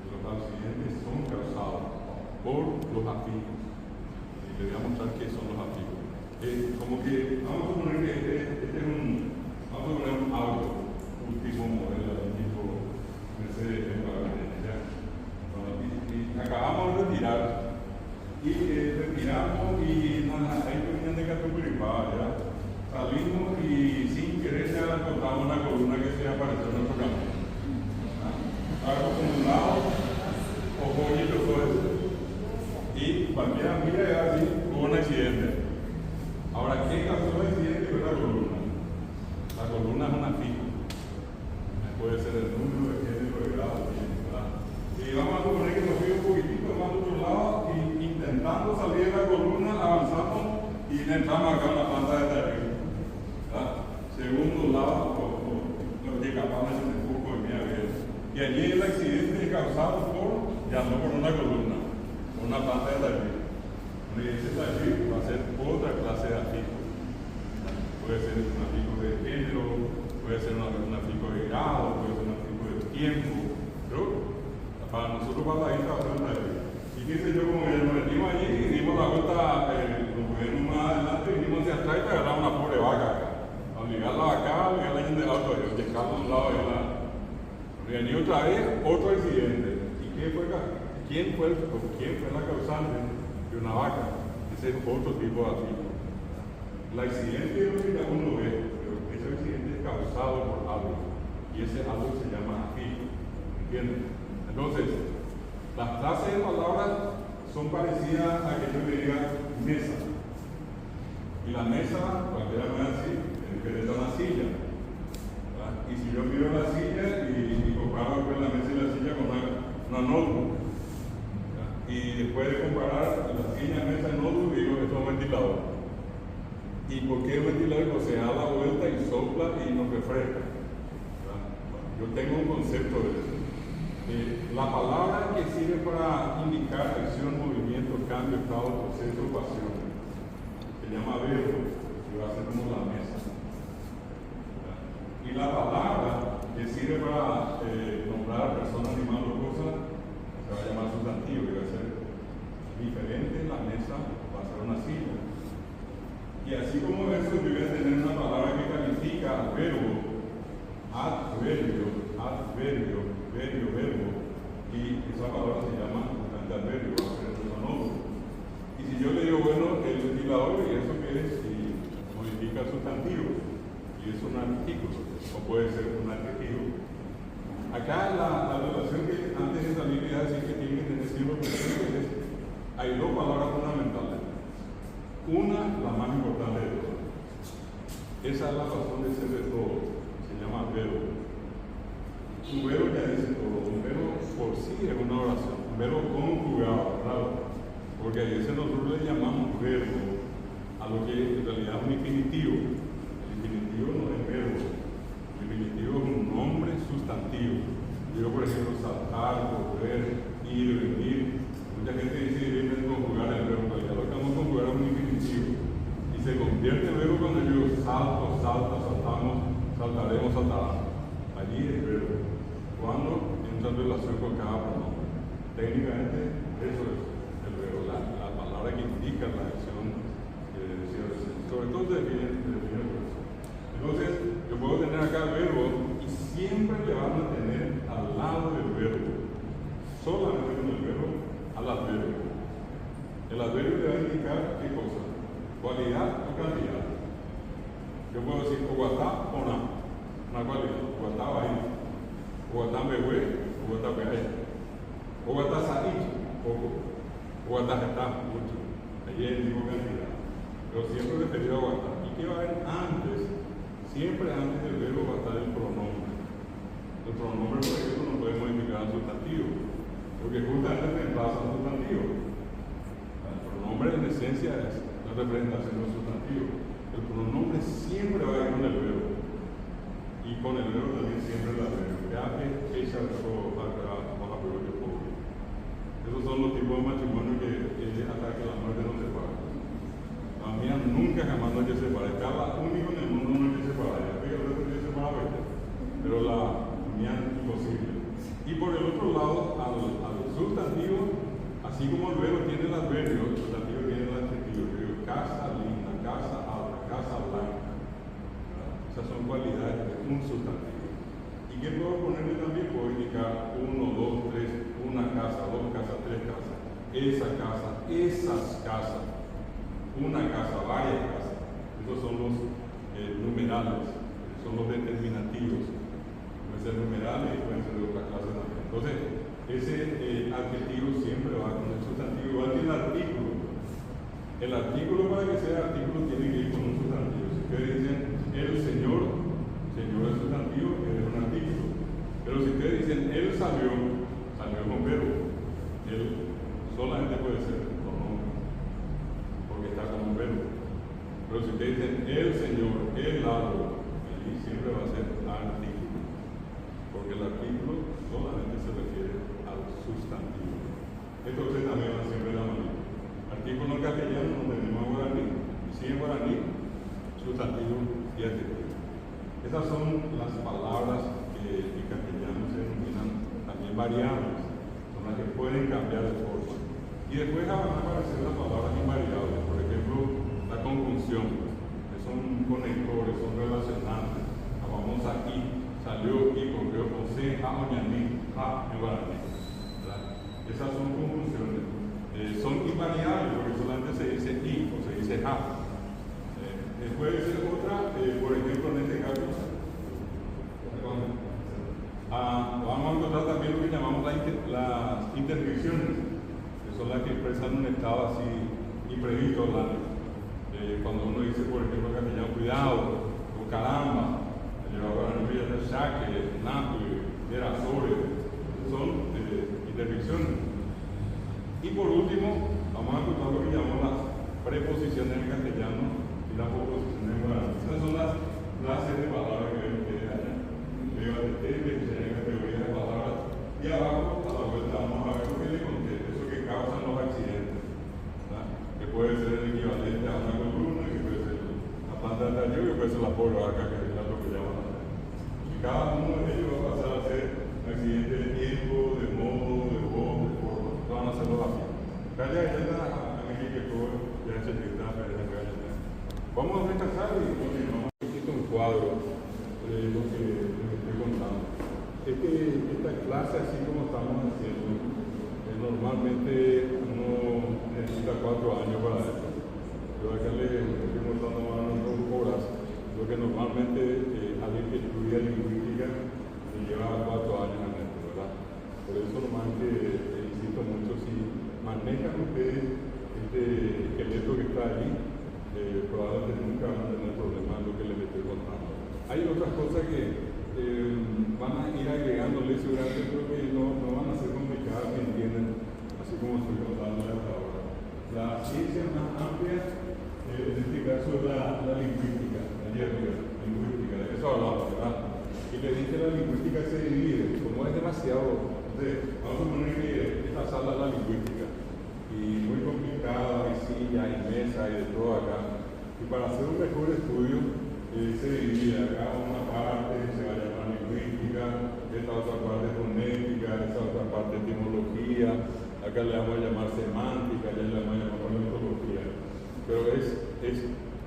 los accidentes son causados por los afijos. Y les voy a mostrar qué son los afijos. Como que, vamos a poner que este es vamos a poner un auto, último modelo del tipo Mercedes ya. Y acabamos de retirar, y retiramos, y nada, ahí venían de Catupuripá, ya. Salimos y sin querer ya encontramos una columna que se apareció en nuestro camino. Algo acumulado, o poquito todo eso. Y cualquiera mira así, hubo un accidente. Ahora, ¿qué causó el accidente? Fue la columna. La columna es una fija. Puede ser el número de género, de grado, ¿verdad? Y vamos a suponer que nos fuimos un poquitito más al otro lado y intentando salir de la columna, avanzamos y entramos acá en la planta de arriba. Segundo lado, lo que capaz es un poco de mi vida. Y allí el accidente es causado ya no por una columna, por una planta de arriba. Y ese taller va a ser otra clase de afijo. Puede ser un afijo de género, puede ser un afijo de grado, puede ser un afijo de tiempo. Pero para nosotros va a ir trabajando taller. Y qué sé yo, como que nos metimos allí y dimos la vuelta, nos movimos más adelante y dimos hacia atrás y te agarramos una pobre vaca acá. Obligarla acá, obligarla en el auto, dejarla a un lado de la. Y otra vez, otro accidente. ¿Y quién fue la causante de una vaca? Ese es otro tipo de afijo. El accidente es lo que uno ve, pero ese accidente es causado por algo. Y ese algo se llama afijo. ¿Entienden? Entonces, las clases de palabras son parecidas a que yo le diga mesa. Y la mesa, cualquiera me va a decir, que es una silla. ¿Verdad? Y si yo miro la silla y comparo con la mesa y la silla con una notebook, ¿verdad? Y después de comparar la silla, mesa y notebook, digo que esto es un ventilador. ¿Y por qué un ventilador? Pues se da la vuelta y sopla y nos refresca. ¿Verdad? Yo tengo un concepto de eso. La palabra que sirve para indicar acción, movimiento, cambio, estado, proceso, pasión, se llama verbo, y va a ser como la mesa. Y la palabra que sirve para nombrar personas, animales o cosas, se va a llamar sustantivo, y va a ser diferente. La mesa va a ser una silla. Y así como eso, yo voy a tener una palabra que califica al verbo, adverbio, verbo, y esa palabra se llama adverbio, va a ser un pronombre. Y si yo le digo, bueno, el ventilador, ¿y eso qué es? Y modifica el sustantivo, y es un artículo, o puede ser un adjetivo. Acá la relación que antes de salir voy a decir que tiene que tener siempre presente es, hay dos palabras fundamentales. Una, la más importante de todas. Esa es la razón de ser de todo. Se llama verbo. Un verbo ya dice todo. Un verbo por sí es una oración. Un verbo conjugado, claro. Porque a veces nosotros le llamamos verbo a lo que en realidad es un infinitivo. El infinitivo no es verbo. El infinitivo es un nombre sustantivo. Yo, por ejemplo, saltar, correr, ir, venir. Mucha gente dice que deben conjugar el verbo, pero ya lo estamos conjugando en un infinitivo. Y se convierte en verbo cuando yo salto, salta, saltamos, saltaremos, saltarán. Allí es verbo. Cuando entra en relación con cada pronombre. Técnicamente, eso es el verbo, la palabra que indica la acción que decía recién. Sobre todo define el verbo. Entonces, yo puedo tener acá el verbo y siempre le van a tener al lado del verbo, solamente con el verbo, al adverbio. El adverbio le va a indicar qué cosa, cualidad o cantidad. Yo puedo decir o guatá o no, una cualidad, guatá va ahí. Guatán bebé, guatán bebé. Guatán saí, poco. Guatán está mucho. Allí es el mismo cantidad. Pero siempre referido a guatán. ¿Y qué va a haber antes? Siempre antes del verbo va a estar el pronombre. El pronombre, por ejemplo, no puede modificar un sustantivo, porque justamente reemplaza un sustantivo. El pronombre en esencia es la representación de un sustantivo. El pronombre siempre va a ir con el verbo. Y con el verbo también siempre la verbo. Esos son los tipos de matrimonio que hasta que la muerte nos separa. La mía nunca jamás no hay que separar. Cada único en el mundo no hay que separar. Ya ve que el resto hay que separar, pero la mía es imposible. Y por el otro lado, al sustantivo, así como el verbo tiene el adverbio, el sustantivo tiene el adjetivo. Casa linda, casa alta, casa blanca. Esas son cualidades de un sustantivo. ¿Y qué puedo ponerle también? Puedo indicar 1, 2, 3, una casa, dos casas, tres casas, esa casa, esas casas, una casa, varias casas. Esos son los numerales, son los determinativos. Pueden ser numerales y pueden ser de otra clase también. Entonces, ese adjetivo siempre va con el sustantivo, igual que el artículo. El artículo, para que sea artículo, tiene que ir con un sustantivo. Si ustedes dicen el señor es sustantivo, es un artículo. Pero si ustedes dicen él salió con verbo. Él solamente puede ser pronombre, porque está con un verbo. Pero si ustedes dicen el señor, el árbol, allí siempre va a ser artículo, porque el artículo solamente se refiere al sustantivo. Esto ustedes también van siempre la manera. Artículo en castellano no tenemos en guaraní, y sí en guaraní, sustantivo y adjetivo. Esas son las palabras que en castellano se denominan también variables, son las que pueden cambiar de forma. Y después van a aparecer las palabras invariables, por ejemplo, la conjunción, que son conectores, son relacionantes. Vamos aquí, salió y corrió con C, A, Oñaní, A, en guaraní. Esas son conjunciones. Son invariables porque solamente se dice I o se dice A. Puede ser otra, por ejemplo, en este caso, vamos a encontrar también lo que llamamos las interjecciones, que son las que expresan un estado así imprevisto hablando. Cuando uno dice, por ejemplo, en castellano, cuidado, o caramba, ahora no voy a hacer saque, nato, era sobre, son interjecciones. Y por último, vamos a encontrar lo que llamamos las preposiciones en castellano y las proposiciones en guaraní. Esas son las clases de palabras que vemos que hay allá. Arriba de en categorías de palabras. Y abajo, a la vuelta, vamos a ver lo que le conté, eso que causan los accidentes. ¿Verdad? Que puede ser el equivalente a una columna, que puede ser la planta de tallo, que puede ser la polva acá, que es lo que llaman acá. Y cada uno de ellos va a pasar a ser accidente de tiempo, de modo, de voz, de forma. Van a hacerlo así. Calla y ya a mí que todo ya se está, vamos a repasar y continuamos un poquito un cuadro de lo que estoy contando. Esta clase, así como estamos haciendo, normalmente uno necesita 4 años para esto. Yo acá le estoy mostrando más o menos horas, lo que normalmente alguien que estudia lingüística se lleva 4 años en esto, ¿verdad? Por eso nomás que insisto mucho, si manejan ustedes este esqueleto que está ahí, probablemente nunca van a tener problemas en lo que les estoy contando. Hay otras cosas que van a ir agregándole, seguramente creo que no van a ser complicadas, que entienden, así como estoy contando hasta ahora. La ciencia más amplia, en este caso, es la lingüística, lingüística, de eso hablamos, ¿verdad? Y le dije que la lingüística se divide, como es demasiado, vamos a poner que esta sala es la lingüística, y muy complicada, hay silla, hay mesa, y de todo acá. Y para hacer un mejor estudio, se divide acá una parte, se va a llamar lingüística, esta otra parte fonética, esta otra parte etimología, acá le vamos a llamar semántica, allá le vamos a llamar metodología. Pero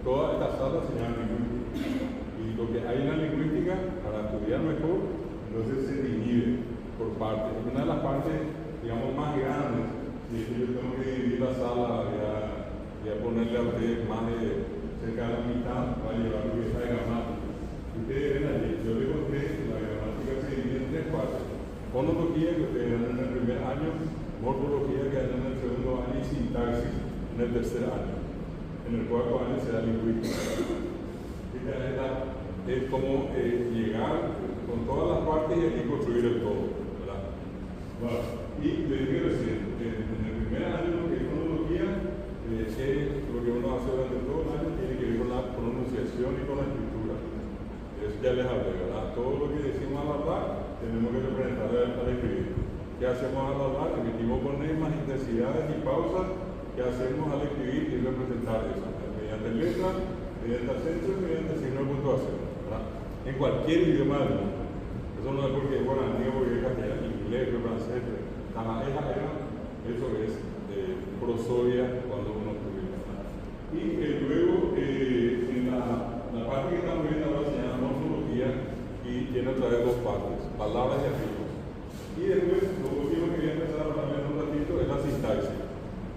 toda esta sala se llama lingüística. Y lo que hay en la lingüística, para estudiar mejor, entonces se divide por partes. Una de las partes, digamos, más grandes, y yo tengo que dividir la sala y a ponerle a ustedes más de cerca de la mitad, va a llevar lo que está de gramática. Ustedes ven allí, yo les conté, la gramática se divide en 3 partes. morfología que ustedes dan en el primer año, morfología que dan en el segundo año y sintaxis en el tercer año. En el cuarto año se da lingüística. Es como llegar con todas las partes y aquí construir el todo, ¿verdad? Bueno, y le dije recién, en el primer año lo que es fonología, lo que uno hace durante todo el año tiene que ver con la pronunciación y con la escritura. Eso ya les hablé, ¿verdad? Todo lo que decimos al hablar tenemos que representarlo al escribir. ¿Qué hacemos al hablar? Emitimos fonemas, intensidades y pausas. ¿Qué hacemos al escribir y representar eso? Mediante letras, mediante acentos, mediante signo de puntuación, ¿verdad? En cualquier idioma del mundo. Eso no es porque es guaraní o porque es castellano, inglés, francés, eso es prosodia cuando uno escribe. Y luego, en la parte que estamos viendo ahora se llama morfología y tiene otra vez dos partes, palabras y artículos. Y después, lo último que voy a empezar a hablar en un ratito es la sintaxis.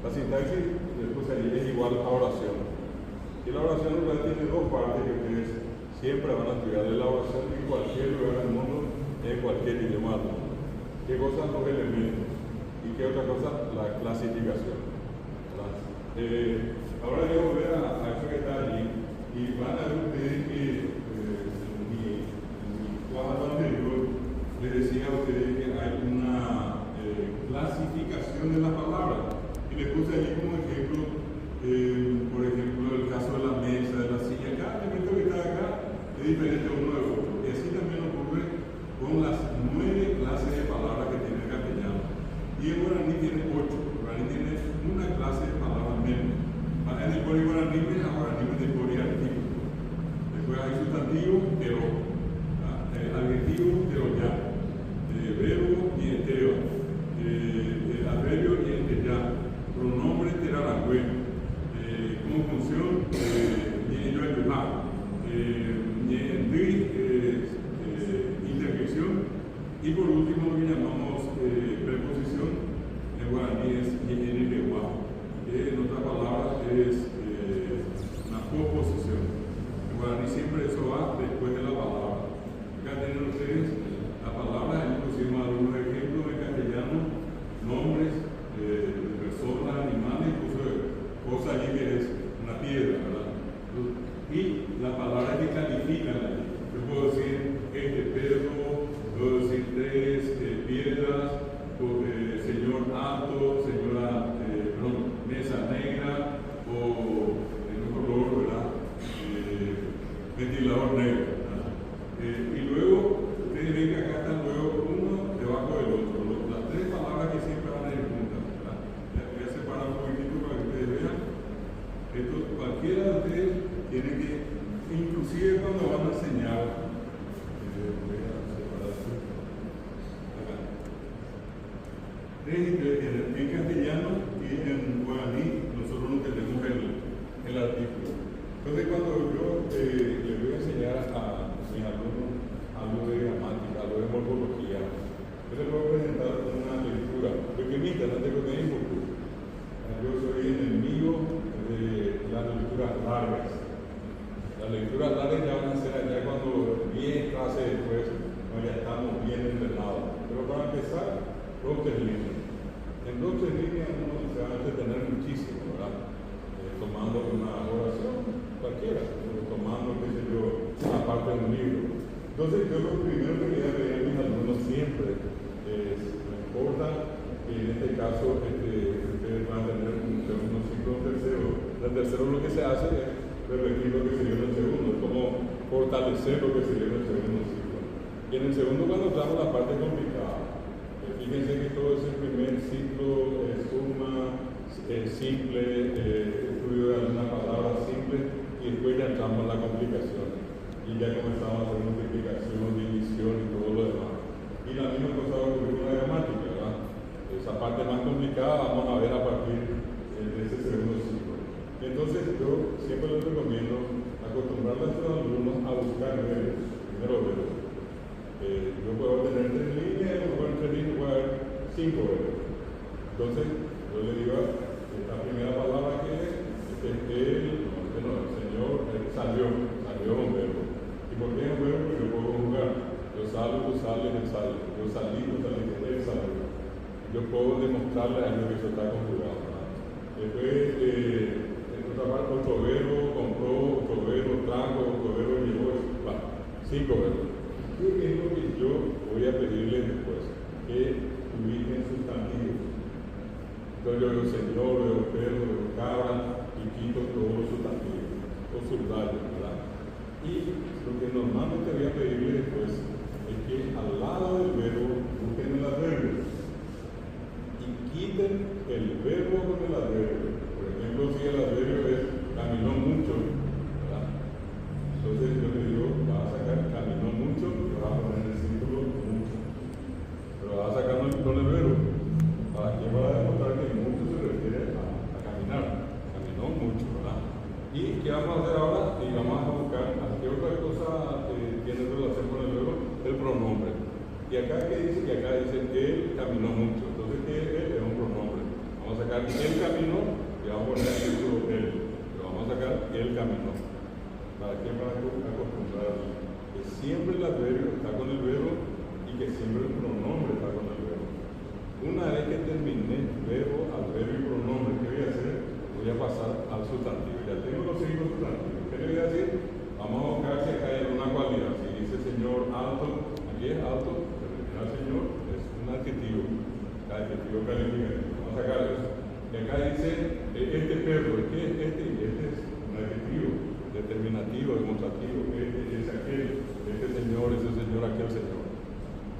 La sintaxis después es igual a oración. Y la oración en realidad tiene dos partes que ustedes siempre van a estudiar. La oración en cualquier lugar del mundo, en cualquier idioma del mundo. ¿Qué cosas? Los elementos. ¿Y qué otra cosa? La clasificación. Ahora voy a volver a eso que está allí y van a ver ustedes que en mi cuadro anterior les decía a ustedes que hay una clasificación de las palabras. Y les puse allí como ejemplo, por ejemplo, el caso de la mesa, de la silla. Cada elemento que está acá es diferente uno del otro. Y así también ocurre con las 9 clases de palabras que tiene el castellano. Y el guaraní tiene 8. El guaraní tiene una clase de palabras menos. En el código guaraní es de código artículo. Después hay sustantivo, pero adjetivo, pero ya. Verbo y eteo. Adverbio y ya. Pronombre, teraragüe. Conjunción, y yo ayudar. Interjección. Y por último, lo que llamamos preposición, en guaraní es yenelewa. En otras palabras, es una composición. En guaraní siempre eso va después de la palabra. Acá tienen ustedes la palabra, ahí pusimos algunos ejemplos en castellano, nombres de personas, animales, cosas allí que es una piedra, ¿verdad? Y la palabra que califican allí. Yo puedo decir perro, puedo decir 3 piedras, señor alto, señora mesa negra o en un color, ¿verdad? Ventilador negro, ¿verdad? Y luego ustedes ven que acá están luego uno debajo del otro. Las 3 palabras que siempre van a ir juntas, ¿verdad? Voy a separar un poquitito para que ustedes vean. Esto, cualquiera de ustedes tiene que, inclusive cuando van a enseñar, en castellano y en guaraní nosotros no tenemos el artículo. Entonces cuando yo le voy a enseñar a mis alumnos algo de gramática, algo de morfología, yo les voy a presentar una lectura pequeñita, no tengo tiempo. Yo soy enemigo de las lecturas largas. Las lecturas largas ya van a ser allá cuando 10 clases después, cuando ya estamos bien entrenados. Pero para empezar, 2 líneas. En 2 líneas uno se va a entretener muchísimo, ¿verdad? Tomando una oración cualquiera, tomando, qué sé yo, una parte de un libro. Entonces, yo lo primero que voy a pedir a mis alumnos siempre es, no importa que en este caso ustedes van a tener un segundo ciclo, un tercero. El tercero lo que se hace es repetir lo que se dio en el segundo, es como fortalecer lo que se dio en el segundo ciclo. Y en el segundo, cuando estamos la parte complicada, fíjense que todo ese primer ciclo es suma, simple, estudio de alguna palabra simple, y después ya entramos en la complicación. Y ya comenzamos a hacer multiplicación, división y todo lo demás. Y la misma cosa va a ocurrir con la gramática, ¿verdad? Esa parte más complicada vamos a ver a partir de ese segundo ciclo. Entonces yo siempre les recomiendo acostumbrar a nuestros alumnos a buscar verbos, primero verbos. Yo puedo tener 3 líneas, a lo mejor en 3 líneas puedo haber 5 verbos. Entonces, yo le digo, esta primera palabra que es, el señor salió un verbo. ¿Y por qué es un verbo? Porque yo puedo conjugar. Yo salgo, tú sales, él sale. Yo salí, tú saliste, él salud. Yo puedo demostrarle a ellos que eso está conjugado, ¿verdad? Después, en otra parte, otro verbo compró, otro verbo trajo, otro verbo llevó, 5 verbos. ¿Qué es lo que yo voy a pedirle después? Que ubiquen sustantivos. Entonces yo digo señor, veo perro, veo cabra y quito todos los sustantivos, los subrayos, ¿verdad? Y lo que normalmente voy a pedirle después es que al lado del verbo busquen el adverbio y quiten el verbo con el adverbio. Por ejemplo, si el adverbio es caminó mucho, ¿verdad? Entonces yo le digo, vas a sacar caminó mucho y vas a poner en el círculo mucho. Pero vas a sacar con el verbo. ¿Para qué? Para demostrar que mucho se refiere a caminar. Caminó mucho, ¿verdad? ¿Y qué vamos a hacer ahora? Y vamos a buscar qué otra cosa tiene relación con el verbo, el pronombre. Y acá que dice, que acá dice que él caminó mucho. Entonces, que él es un pronombre. Vamos a sacar él caminó y vamos a poner el título él. Pero vamos a sacar él caminó. ¿Para qué? Para acostumbrar que siempre el adverbio está con el verbo y que siempre el pronombre está con el verbo. Una vez que terminé verbo, adverbio y pronombre, ¿qué voy a hacer? Voy a pasar al sustantivo. Ya tengo los 5 sustantivos. ¿Qué le voy a decir? Vamos a buscar si acá hay alguna cualidad. Si dice señor alto, aquí es alto, se refiere al señor, es un adjetivo. Adjetivo calificativo. Vamos a sacar eso. Y acá dice este perro, ¿qué es este? Este es un adjetivo determinativo, demostrativo. Este es aquel, este señor, ese señor, aquel señor.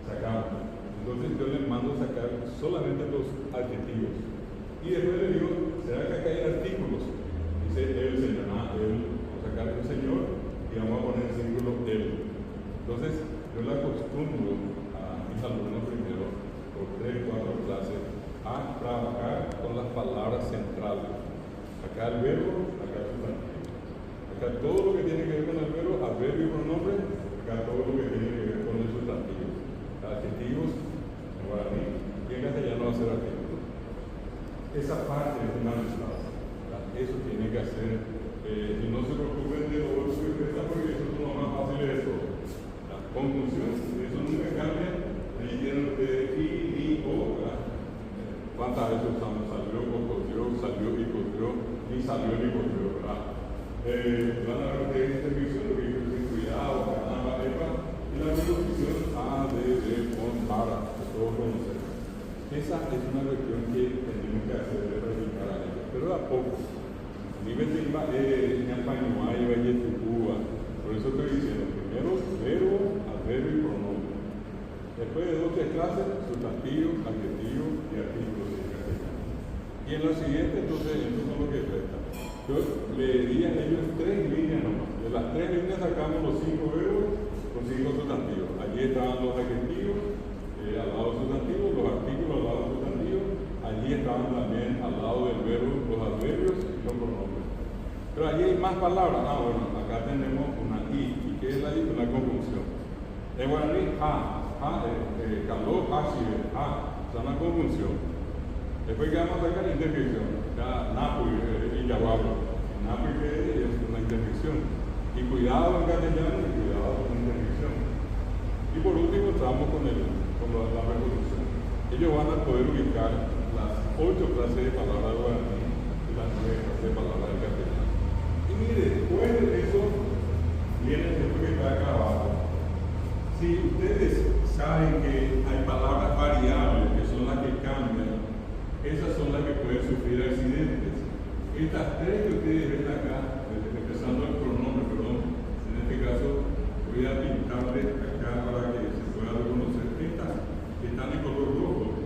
Sacamos. Entonces yo les mando a sacar solamente los adjetivos. Y después le digo, ¿será que acá hay artículos? Dice el señor, él, vamos a sacar el señor y vamos a poner el círculo él. Entonces yo le acostumbro a mis alumnos primero, por 3 o 4 clases, a trabajar con las palabras centrales. Acá el verbo, acá el sustantivo. Acá todo lo que tiene que ver con el verbo, adverbio y pronombre, acá todo lo que tiene que ver con el sustantivo. Adjetivos en guaraní y en castellano va a ser adjetivo. Esa parte es fundamental. Eso tiene que hacer. Y no se preocupen de lo otro que está, porque eso es lo más fácil de todo. La conjunción, eso nunca cambia. Ahí tienen ustedes y o, ¿verdad? ¿Cuántas veces usamos? Salió, cogió, salió y cogió, ni salió ni cogió, ¿verdad? Van a ver ustedes intervención, lo que dice sin cuidado, ganaba, y la preposición a, de, con, para, que todos conocemos. Esa es una cuestión que tenemos que hacer de practicar a ellos, pero a poco. Nivel de Ñampañuay, Valle Cuba. Por eso estoy diciendo, primero verbo, adverbio y pronombre. Después de 2 o 3 clases, sustantivo, adjetivo y artículos en castellano. Y en lo siguiente, entonces, estos son los que restan. Yo le di a ellos 3 líneas nomás. De las 3 líneas sacamos los 5 verbos con 5 sustantivos. Allí estaban los adjetivos, al lado del sustantivo, los artículos al lado del sustantivo. Allí estaban también al lado del verbo los adverbios y los pronombres. Pero allí hay más palabras. Bueno, acá tenemos una I. ¿Y qué es la I? Una conjunción. En guaraní, calor, es una conjunción. Después que vamos a sacar la interjección. Napu y Yaguabro. Napu es una interjección. Y cuidado en castellano y cuidado con la interjección. Y por último entramos con la reproducción. Ellos van a poder ubicar las 8 clases de palabras guaraní y las 9 clases de palabras del castellano. Y mire, después de eso viene esto que está acá abajo. Si ustedes saben que hay palabras variables que son las que cambian, esas son las que pueden sufrir accidentes. Estas 3 que ustedes ven acá, empezando el pronombre, en este caso voy a pintarles acá para que se pueda reconocer. Estas que están en color rojo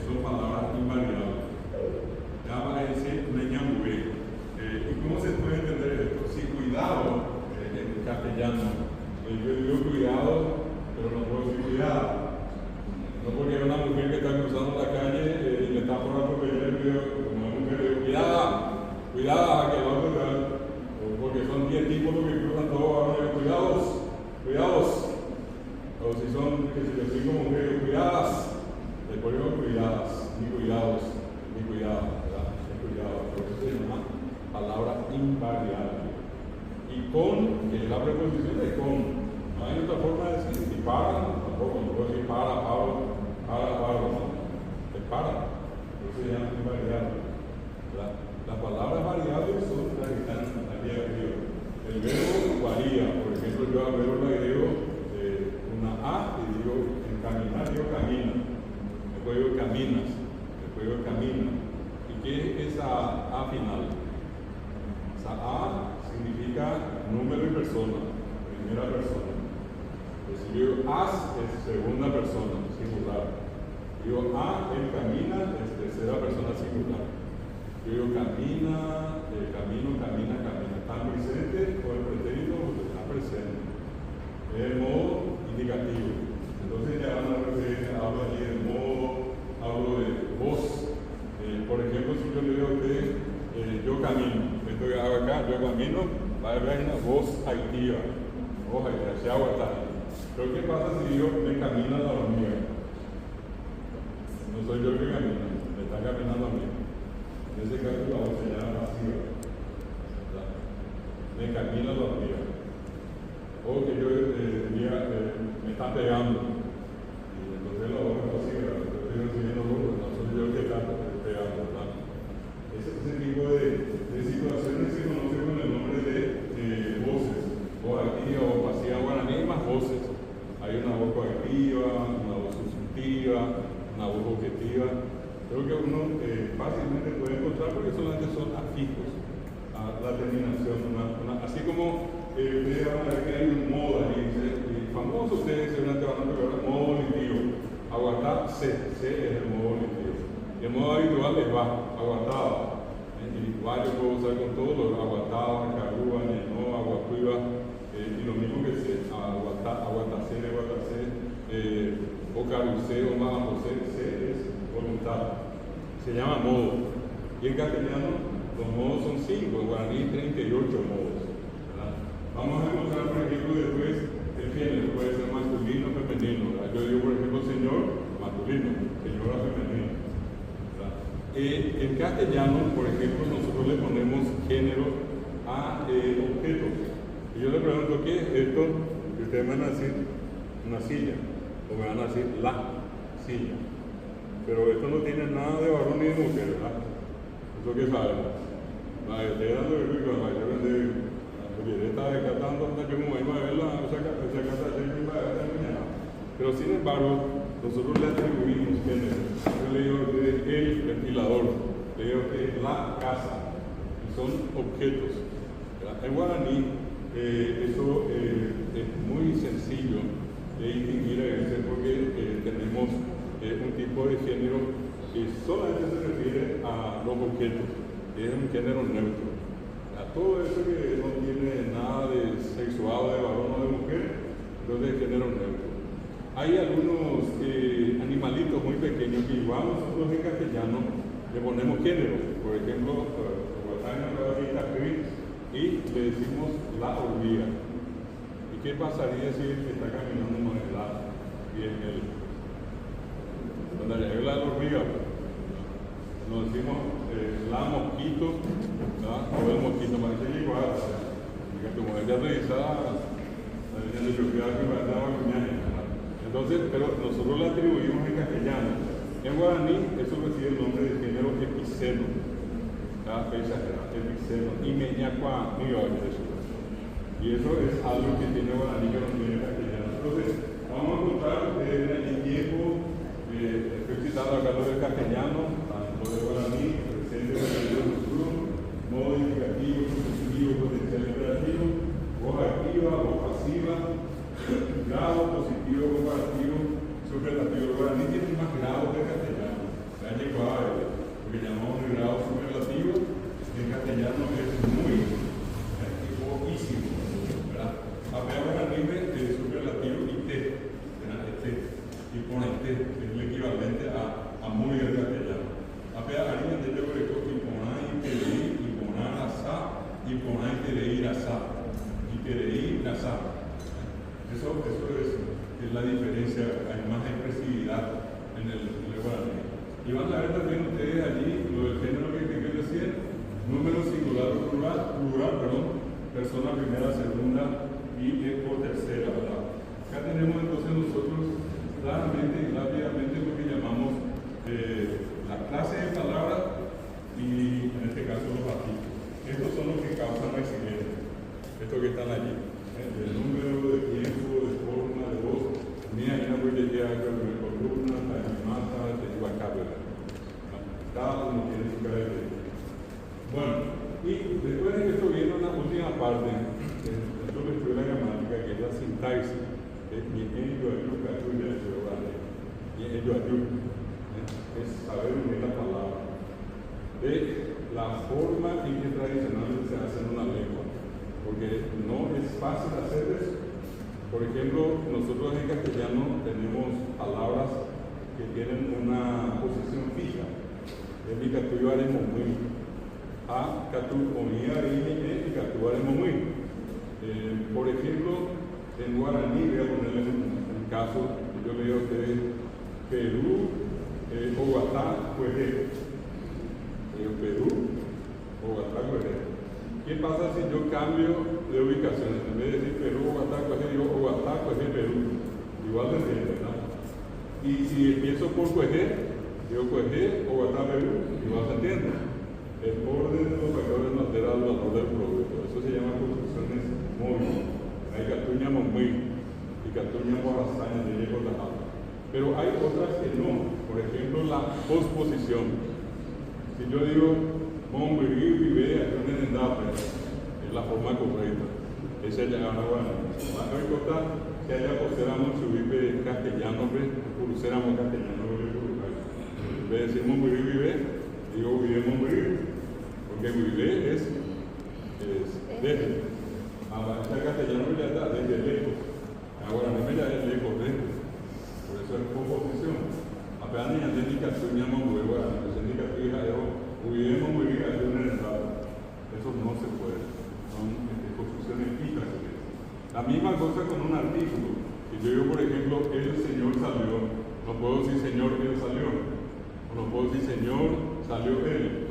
son palabras invariables. Ya aparece una ñambue. ¿Y cómo se puede entender esto? Si cuidado, en castellano, yo digo cuidado, pero no puedo decir cuidado. No porque una mujer que está cruzando la calle y le está por atropellar, como una mujer le digo, cuidada, que el otro tal. Porque son 10 tipos los que cruzan todo, ahora cuidados. O si son, que si les digo mujeres, cuidadas, les pongo cuidadas, ni cuidados, ¿verdad? Ni cuidado. Por eso se llama palabra invariable. Y con, que es la preposición de con. No hay otra forma de decir, si paran, tampoco, no puedo decir para, Pablo, Para, ¿no? Es para. Por eso se llama invariable. Las palabras variables son las que están en la guía griega. El verbo varía. Por ejemplo, yo al verbo le agrego una A y digo en caminar, digo camina. Después digo caminas. Después digo camina. ¿Y qué es esa A final? Esa A significa número y persona, primera persona. Si yo digo as es segunda persona, singular. Digo a, él camina, es tercera persona singular. Yo digo camina, camino, camina, camina. ¿Está presente o el pretérito está presente? Es el modo indicativo. Entonces ya van a referir, hablo allí del modo, hablo de voz. Por ejemplo, si yo le digo a usted, yo camino, esto que hago acá, yo camino, va a haber una voz activa. Voz activa, se aguanta. Pero ¿qué pasa si yo me camino a la hormiga? No soy yo el que camina, me está caminando a mí. En ese caso la voz se llama pasiva. Me camina a la hormiga. O que yo me está pegando. Y entonces la voz es pasiva, yo estoy recibiendo luz, no soy yo el que está pegando. ¿Verdad? Ese tipo de situaciones se conoce con el nombre de voces. Voz activa o pasiva guaraní más voces. Hay una voz coactiva, una voz subjuntiva, una voz objetiva. Creo que uno fácilmente puede encontrar porque solamente son afijos a la terminación. Así como ustedes van a ver que hay un modo ahí, famoso ustedes seguramente van a ver modo volitivo. Aguantar, C es el modo volitivo. El modo habitual es va, aguantado. Igual yo puedo usar con todos los aguantados, carúa, no, aguacuiva. Y lo mismo que C, aguatacé, o carucé, o más, C es voluntad. Se llama modo. Y en castellano los modos son 5, en guaraní 38 modos. ¿Verdad? Vamos a encontrar, por ejemplo, después el género, puede ser masculino o femenino. ¿Verdad? Yo digo, por ejemplo, señor, masculino, señora, femenino. ¿Verdad? En castellano, por ejemplo, nosotros le ponemos género a objetos. Y yo le pregunto, ¿qué es esto? Y ustedes me van a decir una silla, o me van a decir la silla. Pero esto no tiene nada de varón ni de mujer, ¿verdad? ¿Eso qué sabemos? Estoy dando el rico, la está descartando hasta que como iba a ver esa casa de mañana. Pero sin embargo, nosotros le atribuimos género. Yo le digo que es el ventilador, le digo que es la casa, y son objetos. ¿Verdad? En guaraní, eso es muy sencillo de distinguir a veces porque tenemos un tipo de género que solamente se refiere a los objetos, que es un género neutro. A todo eso que no tiene nada de sexual, de varón o de mujer, entonces es género neutro. Hay algunos animalitos muy pequeños que igual nosotros en castellano le ponemos género. Por ejemplo, y le decimos la hormiga. ¿Y qué pasaría si está caminando con el lado y es él? Cuando llega la hormiga, nos decimos la mosquito, ¿verdad? O el mosquito, parece igual. Como ella revisada, entonces, pero nosotros la atribuimos en castellano. En guaraní, eso recibe el nombre de género epiceno. Epiceno. Y meñacua, y eso es algo que tiene guaraní que no tiene castellano. Entonces, vamos a encontrar el tiempo. Estoy citando acá lo del castellano, tanto de guaraní, presente del futuro, modo indicativo, positivo, potencial imperativo, voz activa, voz pasiva, grado positivo, comparativo, superlativo. El guaraní tiene más grados de castellano. Ya llegó a lo que llamamos el grado superlativo, en castellano es muy poquísimo, ¿verdad? Apea guaraní es superlativo y T, y pone T, es el equivalente a muy en castellano. Apea haría de yo creo que poná y tereí, y poná asá, y poná y tereí asá, y tereí asá. Eso es la diferencia, hay más expresividad en el guaraní. Y van a ver también ustedes allí lo del género que decir, número singular o plural, persona primera, segunda y por tercera, ¿verdad? Acá tenemos entonces nosotros claramente y rápidamente lo que llamamos la clase de palabras y en este caso los artículos. Estos son los que causan la exigencia, estos que están allí. El número, de tiempo, de forma, de voz. Mira, hay una huella de columna, de masa, de vocabulario. Cada uno tiene su característica. Bueno, y después de esto viene una última parte, esto que estudia la gramática, que es la sintaxis. Y ello ayuda, es saber unir la palabra de la forma en que tradicionalmente se hace en una lengua, porque no es fácil hacer eso. Por ejemplo, nosotros en castellano tenemos palabras que tienen una posición fija. En mi catuyo haremos muy. A catu comía y catu haremos muy. Por ejemplo, en guaraní, voy a ponerle un caso, yo le digo a ustedes Perú, Bogotá, Cuejé. Perú, Bogotá, Cuejé. ¿Qué pasa si yo cambio de ubicación? En vez de decir Perú, Bogotá, Cuejé, digo Bogotá, Cuejé, Perú. Igual se entiende, ¿verdad? Y si empiezo por Cuejé, digo Cuejé, Bogotá, Perú, igual se entiende. El orden de los factores no altera el valor del producto. Eso se llama construcciones móviles. Hay Catuña Monmuy y Catuña Morazaña de Diego Tajado. Pero hay otras que no. Por ejemplo, la posposición. Si yo digo Monmuy vive aquí en Endape, es la forma correcta. Esa es la guaraní. No importa que haya poséramos su vive castellano, pulséramos castellano, en vez de decir Monmuy vive, digo vive Monmuy. Porque vive es desde. Ahora, este castellano ya está desde lejos. Ahora, no me ya es lejos desde. Por eso es composición. Apenas ni antes ni catuña mongueva, ni indica tu hija, hubiéramos muy bien en el estado. Eso no se puede. Son construcciones fijas. La misma cosa con un artículo. Si yo digo, por ejemplo, el Señor salió, no puedo decir Señor, él salió. O no puedo decir Señor, salió él.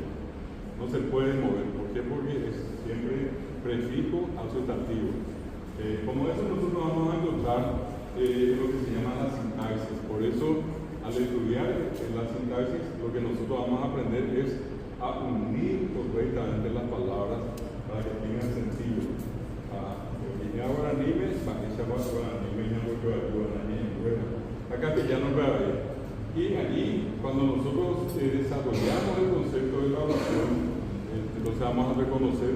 No se puede mover. ¿Por qué? Porque es siempre prefijo al sustantivo. Como eso nosotros vamos a encontrar lo que se llama la sintaxis. Por eso, al estudiar la sintaxis, lo que nosotros vamos a aprender es a unir correctamente las palabras para que tengan sentido. Acá que ya no veo ahí. Y allí, cuando nosotros desarrollamos el concepto de la oración, entonces vamos a reconocer,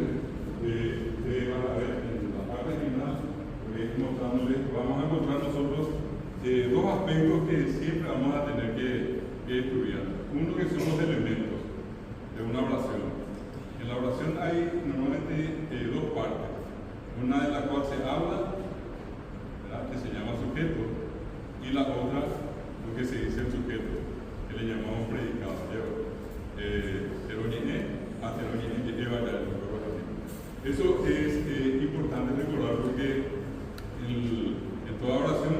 van a ver en la parte final, vamos a encontrar nosotros dos aspectos que siempre vamos a tener que estudiar. Uno que son los elementos de una oración. En la oración hay normalmente dos partes. Una de la cual se habla, ¿verdad?, que se llama sujeto, y la otra, lo que se dice el sujeto, que le llamamos predicado. Eso es importante recordar porque en toda oración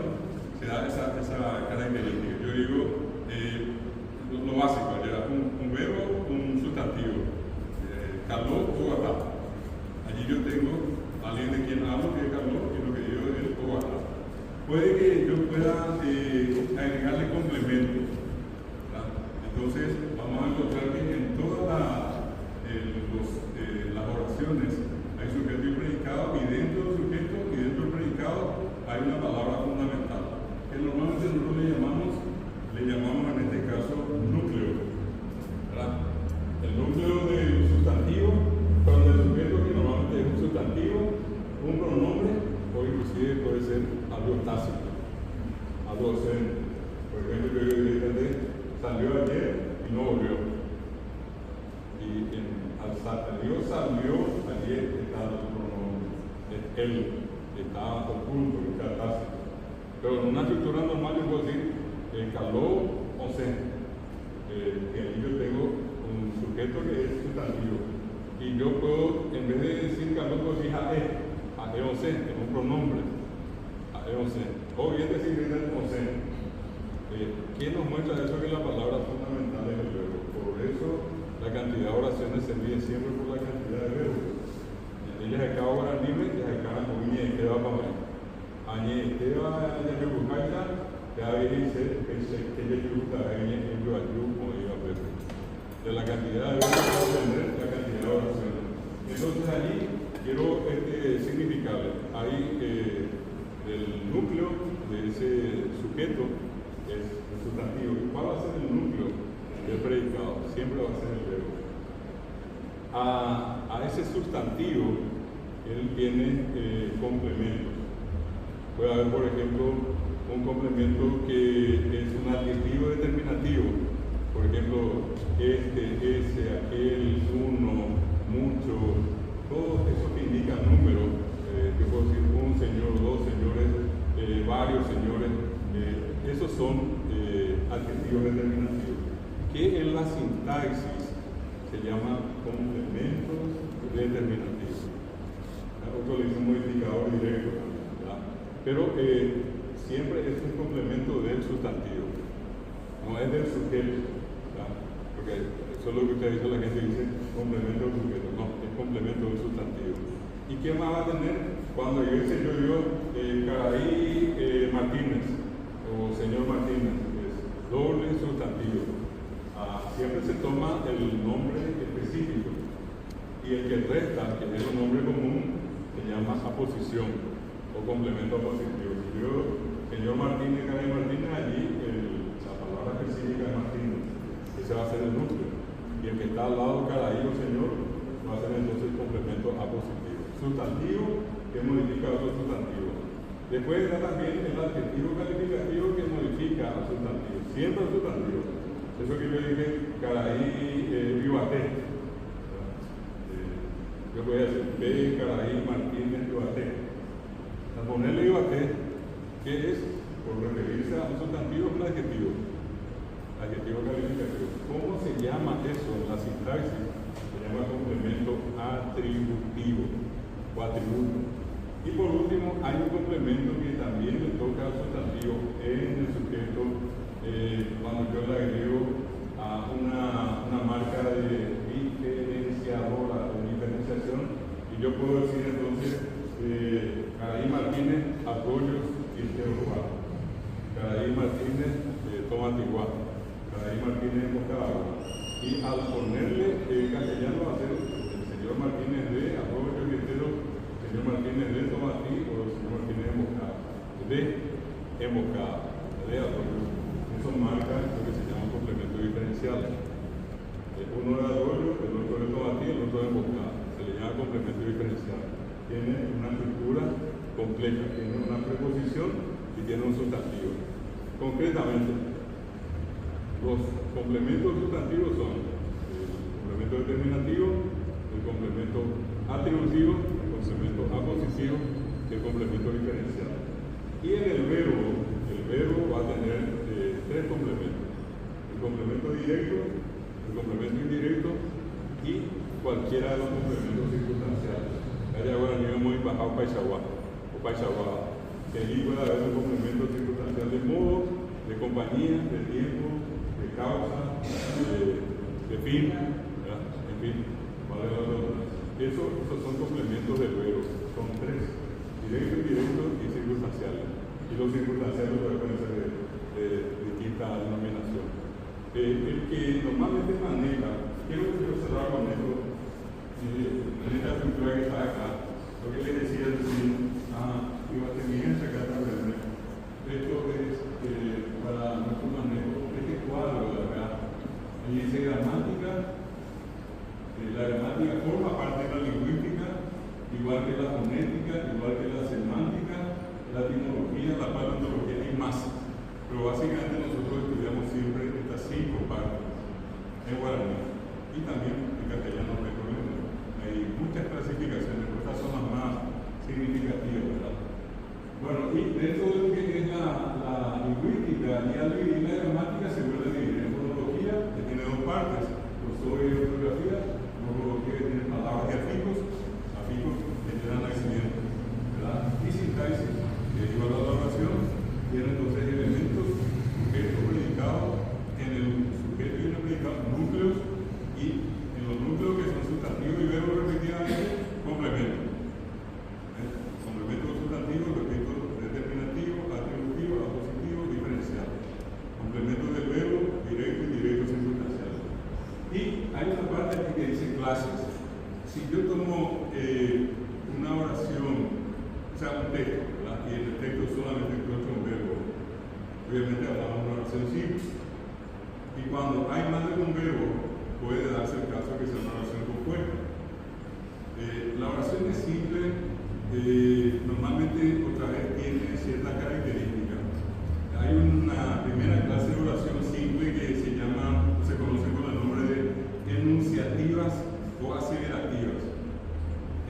se da esa característica. Yo digo lo básico, un verbo, un sustantivo, caló o atá. Allí yo tengo alguien de quien hablo, que es caló, y lo que digo es o atá. Puede que yo pueda agregarle complemento. Entonces, vamos a encontrar que en todas las oraciones hay sujeto y predicado, y dentro del sujeto y dentro del predicado hay una palabra fundamental, que normalmente nosotros le llamamos en este caso núcleo. ¿Verdad? El núcleo del sustantivo, cuando el sujeto, que normalmente es un sustantivo, un pronombre, o inclusive puede ser algo tácito, algo ausente. Por ejemplo, yo dije, salió ayer y no volvió. Y Dios salió ayer, estaba el pronombre. Él estaba oculto, está tácito. Pero en una estructura normal yo puedo decir caló o se. Que ahí yo tengo un sujeto que es sustantivo. Y yo puedo, en vez de decir caló, puedo decir o se, que es un pronombre. O se. O bien decir o se. ¿Quién nos muestra eso? Que la palabra fundamental es el verbo. Por eso la cantidad de oraciones se mide siempre por la cantidad de verbos. Ellas acá guaraní, ellas acá uñe queda para mí. Añe queda ya me buscaita, de la cantidad de veces que va a tener la cantidad de oraciones. Entonces allí quiero significarle, ahí el núcleo de ese sujeto es el sustantivo. ¿Cuál va a ser el núcleo del predicado? Siempre va a ser el verbo. A ese sustantivo él tiene complementos. Puede haber, por ejemplo, un complemento que es un adjetivo determinativo. Por ejemplo, ese, aquel, uno, mucho, todo eso que indica números. Yo puedo decir un señor, dos señores, varios señores. Esos son adjetivos determinativos, que en la sintaxis se llaman complementos determinativos. Otro le dice un modificador directo, ¿verdad? Pero siempre es un complemento del sustantivo, no es del sujeto, ¿verdad? Porque eso es lo que usted dice, la gente dice complemento del sujeto, no, es complemento del sustantivo. ¿Y qué más va a tener cuando yo dice Caraí Martínez o señor Martínez? Es doble sustantivo. Siempre se toma el nombre específico y el que resta, que es un nombre común, se llama aposición o complemento apositivo. Si yo, señor Martínez, Caraí Martínez, allí la palabra específica de Martínez, ese va a ser el núcleo. Y el que está al lado, Caraí o señor, va a ser entonces el complemento apositivo. Sustantivo que modifica a otro sustantivo. Después está también el adjetivo calificativo que modifica al sustantivo. Siempre al sustantivo. Eso que yo dije, Caraí Ibaté. Yo voy a decir P. Caraí Martínez Ibaté. Al ponerle Ibaté, ¿qué es? Por referirse a un sustantivo, un adjetivo. Adjetivo calificativo. ¿Cómo se llama eso en la sintaxis? Se llama complemento atributivo o atributo. Y por último, hay un complemento que también le toca al sustantivo en el sujeto cuando yo le agrego a una marca de diferenciadora, de diferenciación, y yo puedo decir entonces Caraí Martínez Arroyos y Teoruá, Caraí Martínez Tomatiguá, Caraí Martínez Mocagua. Y al ponerle castellano va a ser el señor Martínez de Arroyo Guerrero, el señor Martínez de Tomatí o el señor Martínez de Mocada, de Arroyo. Eso marca lo que se llama complemento diferencial. Uno de Arroyo, el otro de Tomatí, el otro de Mocada. Se le llama complemento diferencial. Tiene una estructura compleja, tiene una preposición y tiene un sustantivo. Concretamente, los complementos sustantivos son el complemento determinativo, el complemento atributivo, el complemento apositivo y el complemento diferencial. Y en el verbo va a tener tres complementos: el complemento directo, el complemento indirecto y cualquiera de los complementos circunstanciales. Hay ahora nivel muy bajado Paisagua o Paisagua, que allí puede haber un complemento circunstancial de modo, de compañía, de tiempo, de causa, de fin, ¿verdad? En fin, vale la redundancia. Esos son complementos del verbo, son tres: directo, indirecto y circunstanciales. Y los circunstanciales pueden ser de distinta denominación. El que normalmente maneja, quiero cerrar con esto, en esta estructura que está acá, lo que le decía es decir, iba a terminar acá también. Esto es para nuestro manejo, este cuadro de acá, dice gramática. La gramática forma parte de la lingüística, igual que la fonética, igual que la semántica, la etimología, la paleontología y más. Pero básicamente nosotros estudiamos siempre estas 5 partes en guaraní y también en castellano. Hay muchas clasificaciones, pero estas son las más significativas, ¿verdad? Bueno, y dentro de lo que es la lingüística y la gramática se vuelve a dividir en fonología, que tiene 2 partes: prosodia y ortografía. Morfología, que tiene palabras y afijos que generan accidentes, ¿verdad? Y sintaxis, que lleva la oración, tiene entonces elementos, sujeto, predicado, en el sujeto y en el predicado, núcleos, y en los núcleos que son sustantivos y verbos respectivamente, complementos. Complementos sustantivos, repito, determinativo, atributivo, apositivo, diferencial. obviamente hablamos de una oración simple. Y cuando hay más de un verbo, puede darse el caso que sea una oración compuesta. La oración es simple, normalmente otra vez tiene ciertas características. Hay una primera clase de oración simple que se conoce con el nombre de enunciativas o aseverativas.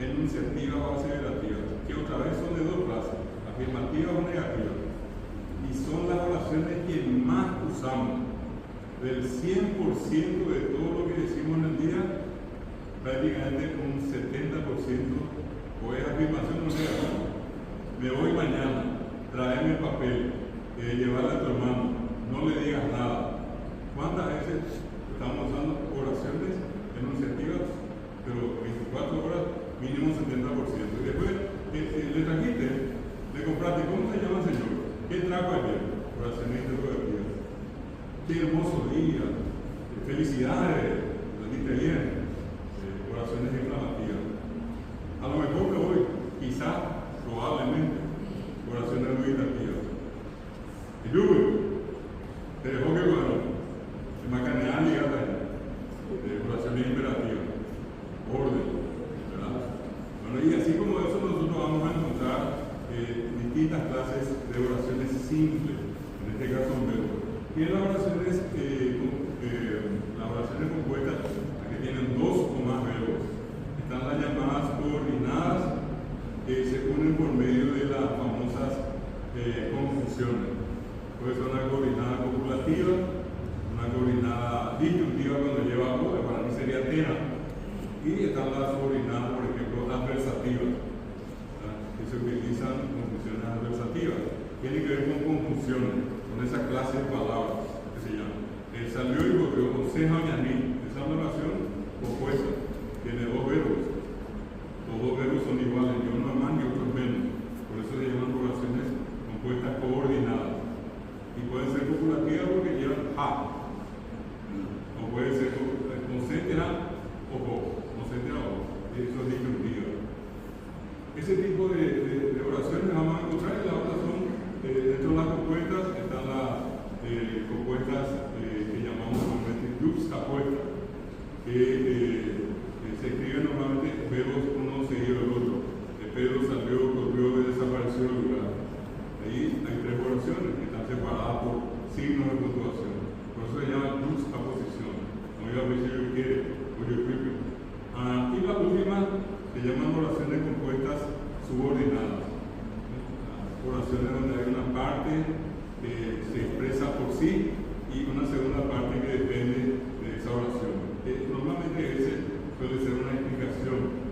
Enunciativas o aseverativas, que otra vez son de dos clases, afirmativas o negativas. Y son las oraciones que más usamos. Del 100% de todo lo que decimos en el día, prácticamente un 70% o es afirmación o negativa. Me voy mañana, tráeme el papel, llevarle a tu hermano, no le digas nada. ¿Cuántas veces estamos usando oraciones enunciativas, pero 24 horas, mínimo 70%? Y después le trajiste, le compraste, ¿cómo se llama el Señor? ¿Qué trajo ayer? Oraciones interrogativas. Qué hermoso día, felicidades, lo diste bien, oraciones exclamativas. A lo mejor me voy, quizás, probablemente, oraciones meditativas. Y luego, te dejó que bueno, se me acanean y gata oraciones imperativas, orden, ¿verdad? Bueno, y así como eso, nosotros vamos a encontrar distintas clases de oraciones simples, en este caso un verbo. Y en las oraciones compuestas, que tienen dos o más verbos, están las llamadas coordinadas, que se unen por medio de las famosas conjunciones. Puede ser una coordinada copulativa, una coordinada disyuntiva cuando lleva o, que para mí sería tena, y están las coordinadas, por ejemplo, adversativas, que se utilizan conjunciones adversativas. Tienen que ver con conjunciones, con esa clase de palabras que se llama. Salió y volvió, conseja ñaní. Esa es una oración opuesta, tiene dos verbos. Los dos verbos son iguales, y uno es más y otro es menos. Por eso se llaman oraciones compuestas coordinadas. Y pueden ser copulativas porque llevan a. O puede ser concéntra o co. Concéntra o. Eso es disyuntiva. Ese tipo de oraciones vamos a encontrar, y las otras son, dentro de las compuestas, están las compuestas que llamamos normalmente juxtapuestas, que se escriben normalmente verbos uno seguido del otro. Pedro salió, corrió y desapareció del lugar. Ahí hay tres oraciones que están separadas por signos de puntuación. Por eso se llama juxtaposición. No iba a decir yo quiere o yo quiero. Y la última se llaman oraciones compuestas subordinadas. Oraciones donde hay una parte que se expresa por sí y una segunda parte que depende de esa oración. Normalmente ese suele ser una explicación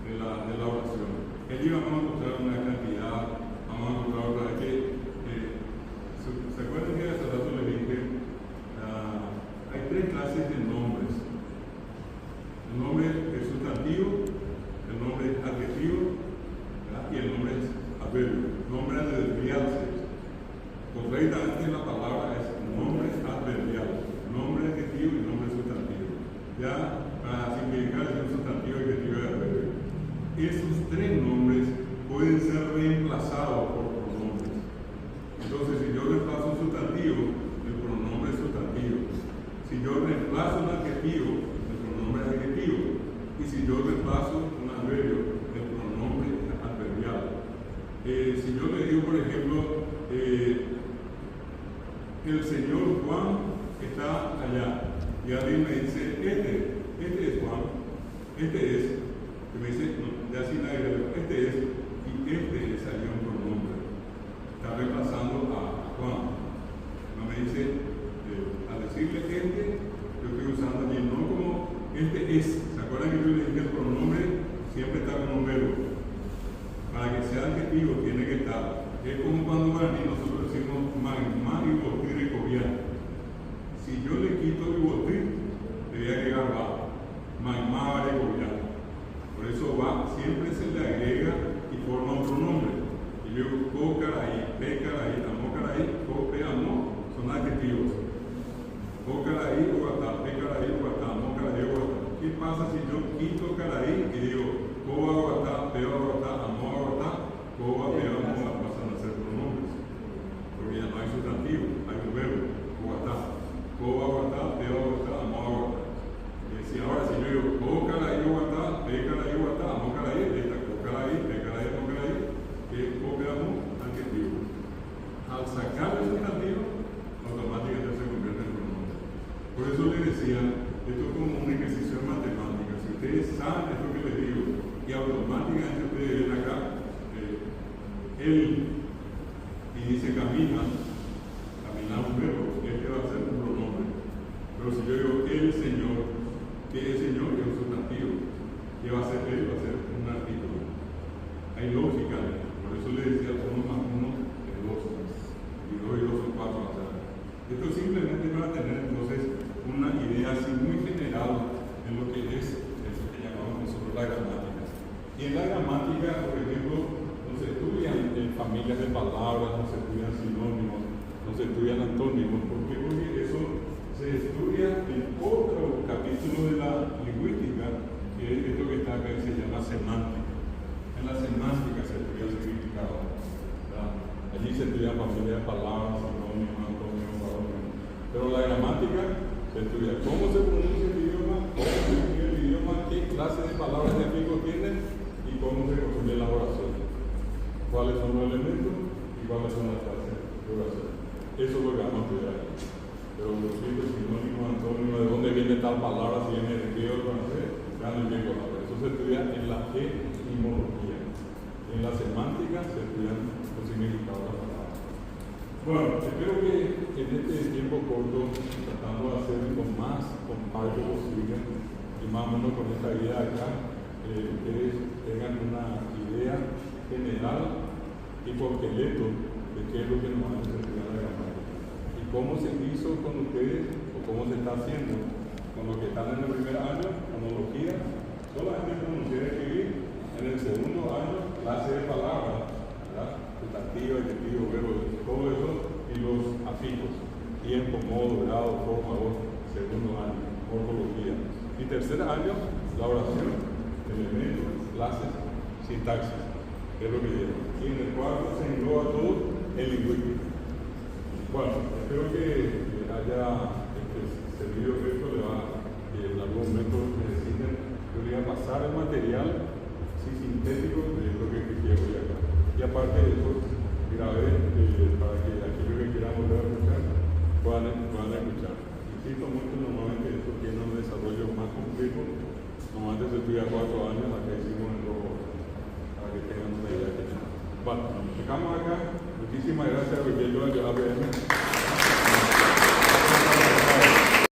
de la oración. Allí vamos a encontrar una cantidad, vamos a encontrar otra vez que ¿se acuerdan que hace rato les dije? Hay tres clases de nombres. El nombre es sustantivo, el nombre es adjetivo, ¿verdad? Y el nombre es adverbio. Nombre adverbial. Correctamente la palabra es nombre adverbial, nombre adjetivo y nombre sustantivo. Ya para simplificar es un sustantivo, adjetivo y adverbio. Esos tres nombres pueden ser reemplazados por pronombres. Entonces, si yo reemplazo un sustantivo, el pronombre es sustantivo. Si yo reemplazo un adjetivo, el pronombre es adjetivo. Y si yo reemplazo un adverbio, el pronombre es adverbial. Si yo le digo, por ejemplo, el señor Juan está allá, y alguien me dice, este es Juan, este es, que me dice, no, ya sin nadie, este es, y este salió un pronombre, está reemplazando a Juan. No me dice, al decirle este, yo estoy usando allí, no como este es. ¿Se acuerdan que yo le dije que el pronombre siempre está con un verbo? Para que sea adjetivo tiene que estar. Es como cuando para mí nosotros decimos magma y botir y copiar. Si yo le quito y botir, debería agregar va. Magma y copiar. Por eso va, siempre se le agrega y forma un pronombre. Y luego co caray, pe caray, amo caray, co pe amo, son adjetivos. Co caray, guatá, pe caray, guatá, amo caray, guatá. ¿Qué pasa si yo quito caray y digo co guatá, pe guatá, amo guatá, co pe amo, pasan a ser pronombres? Porque ya no hay sustantivo. sacar el sustantivo, automáticamente se convierte en pronombre. Por eso le decía, esto es como un ejercicio de matemática. Si ustedes saben esto que les digo, y automáticamente ustedes ven acá, él, y dice camina un verbo, este va a ser un pronombre. Pero si yo digo el Señor, que el Señor es un sustantivo, ¿qué va a ser él? Va a ser un artículo. Hay lógica, por eso le decía 1 más 1 es 2, y 2 y 2 son 4. O sea, esto simplemente para tener entonces una idea así muy general en lo que es eso que llamamos nosotros la gramática. Y en la gramática, por ejemplo, no se estudian familias de palabras, no se estudian sinónimos, no se estudian antónimos. ¿Por qué? Porque eso se estudia en otro capítulo de la lingüística, que es esto que está acá, que se llama semántica. En la semántica se estudia el significado, ¿verdad? Allí se estudia familia de palabras, sinónimos, antónimos, parónimos. Pero la gramática se estudia cómo se pronuncia el idioma, cómo se escribe el idioma, qué clase de palabras de fijo tienen y cómo se construye la oración. Cuáles son los elementos y cuáles son las clases de oración. Eso es lo que vamos a estudiar aquí. Pero los sinónimos, antónimos, de dónde viene tal palabra, si viene de griego o francés, vean el tiempo. Eso se estudia en la etimología. En la semántica se estudian los significados de las palabras. Bueno, espero que en este tiempo corto, tratando de hacer lo más compacto posible, y más o menos con esta idea acá, ustedes tengan una idea general y por esqueleto de qué es lo que nos van a estudiar la gramática y cómo se hizo con ustedes o cómo se está haciendo con los que están en el primer año, fonología, solamente pronunciar y escribir. En el segundo año, clase de palabras, sustantivo, adjetivo, verbo, todo eso, y los afijos, tiempo, modo, grado, forma, voz. Segundo año, morfología. Y tercer año, la oración, elementos, clases, sintaxis. Es lo que lleva. Y en el cuarto se engloba todo el lingüístico. Bueno, espero que haya servido esto, le va en algún momento que necesiten. Yo le voy a pasar el material sintético de lo que quiero hoy acá. Y aparte de eso, grabé para que aquellos que quieran volver a escuchar puedan escuchar. Insisto mucho, normalmente esto tiene un desarrollo más complejo. Normalmente se estudia 4 años, acá hicimos en 2 horas. Que tengan una idea que tengan. Bueno, dejamos acá. Muchísimas gracias, Riquelme.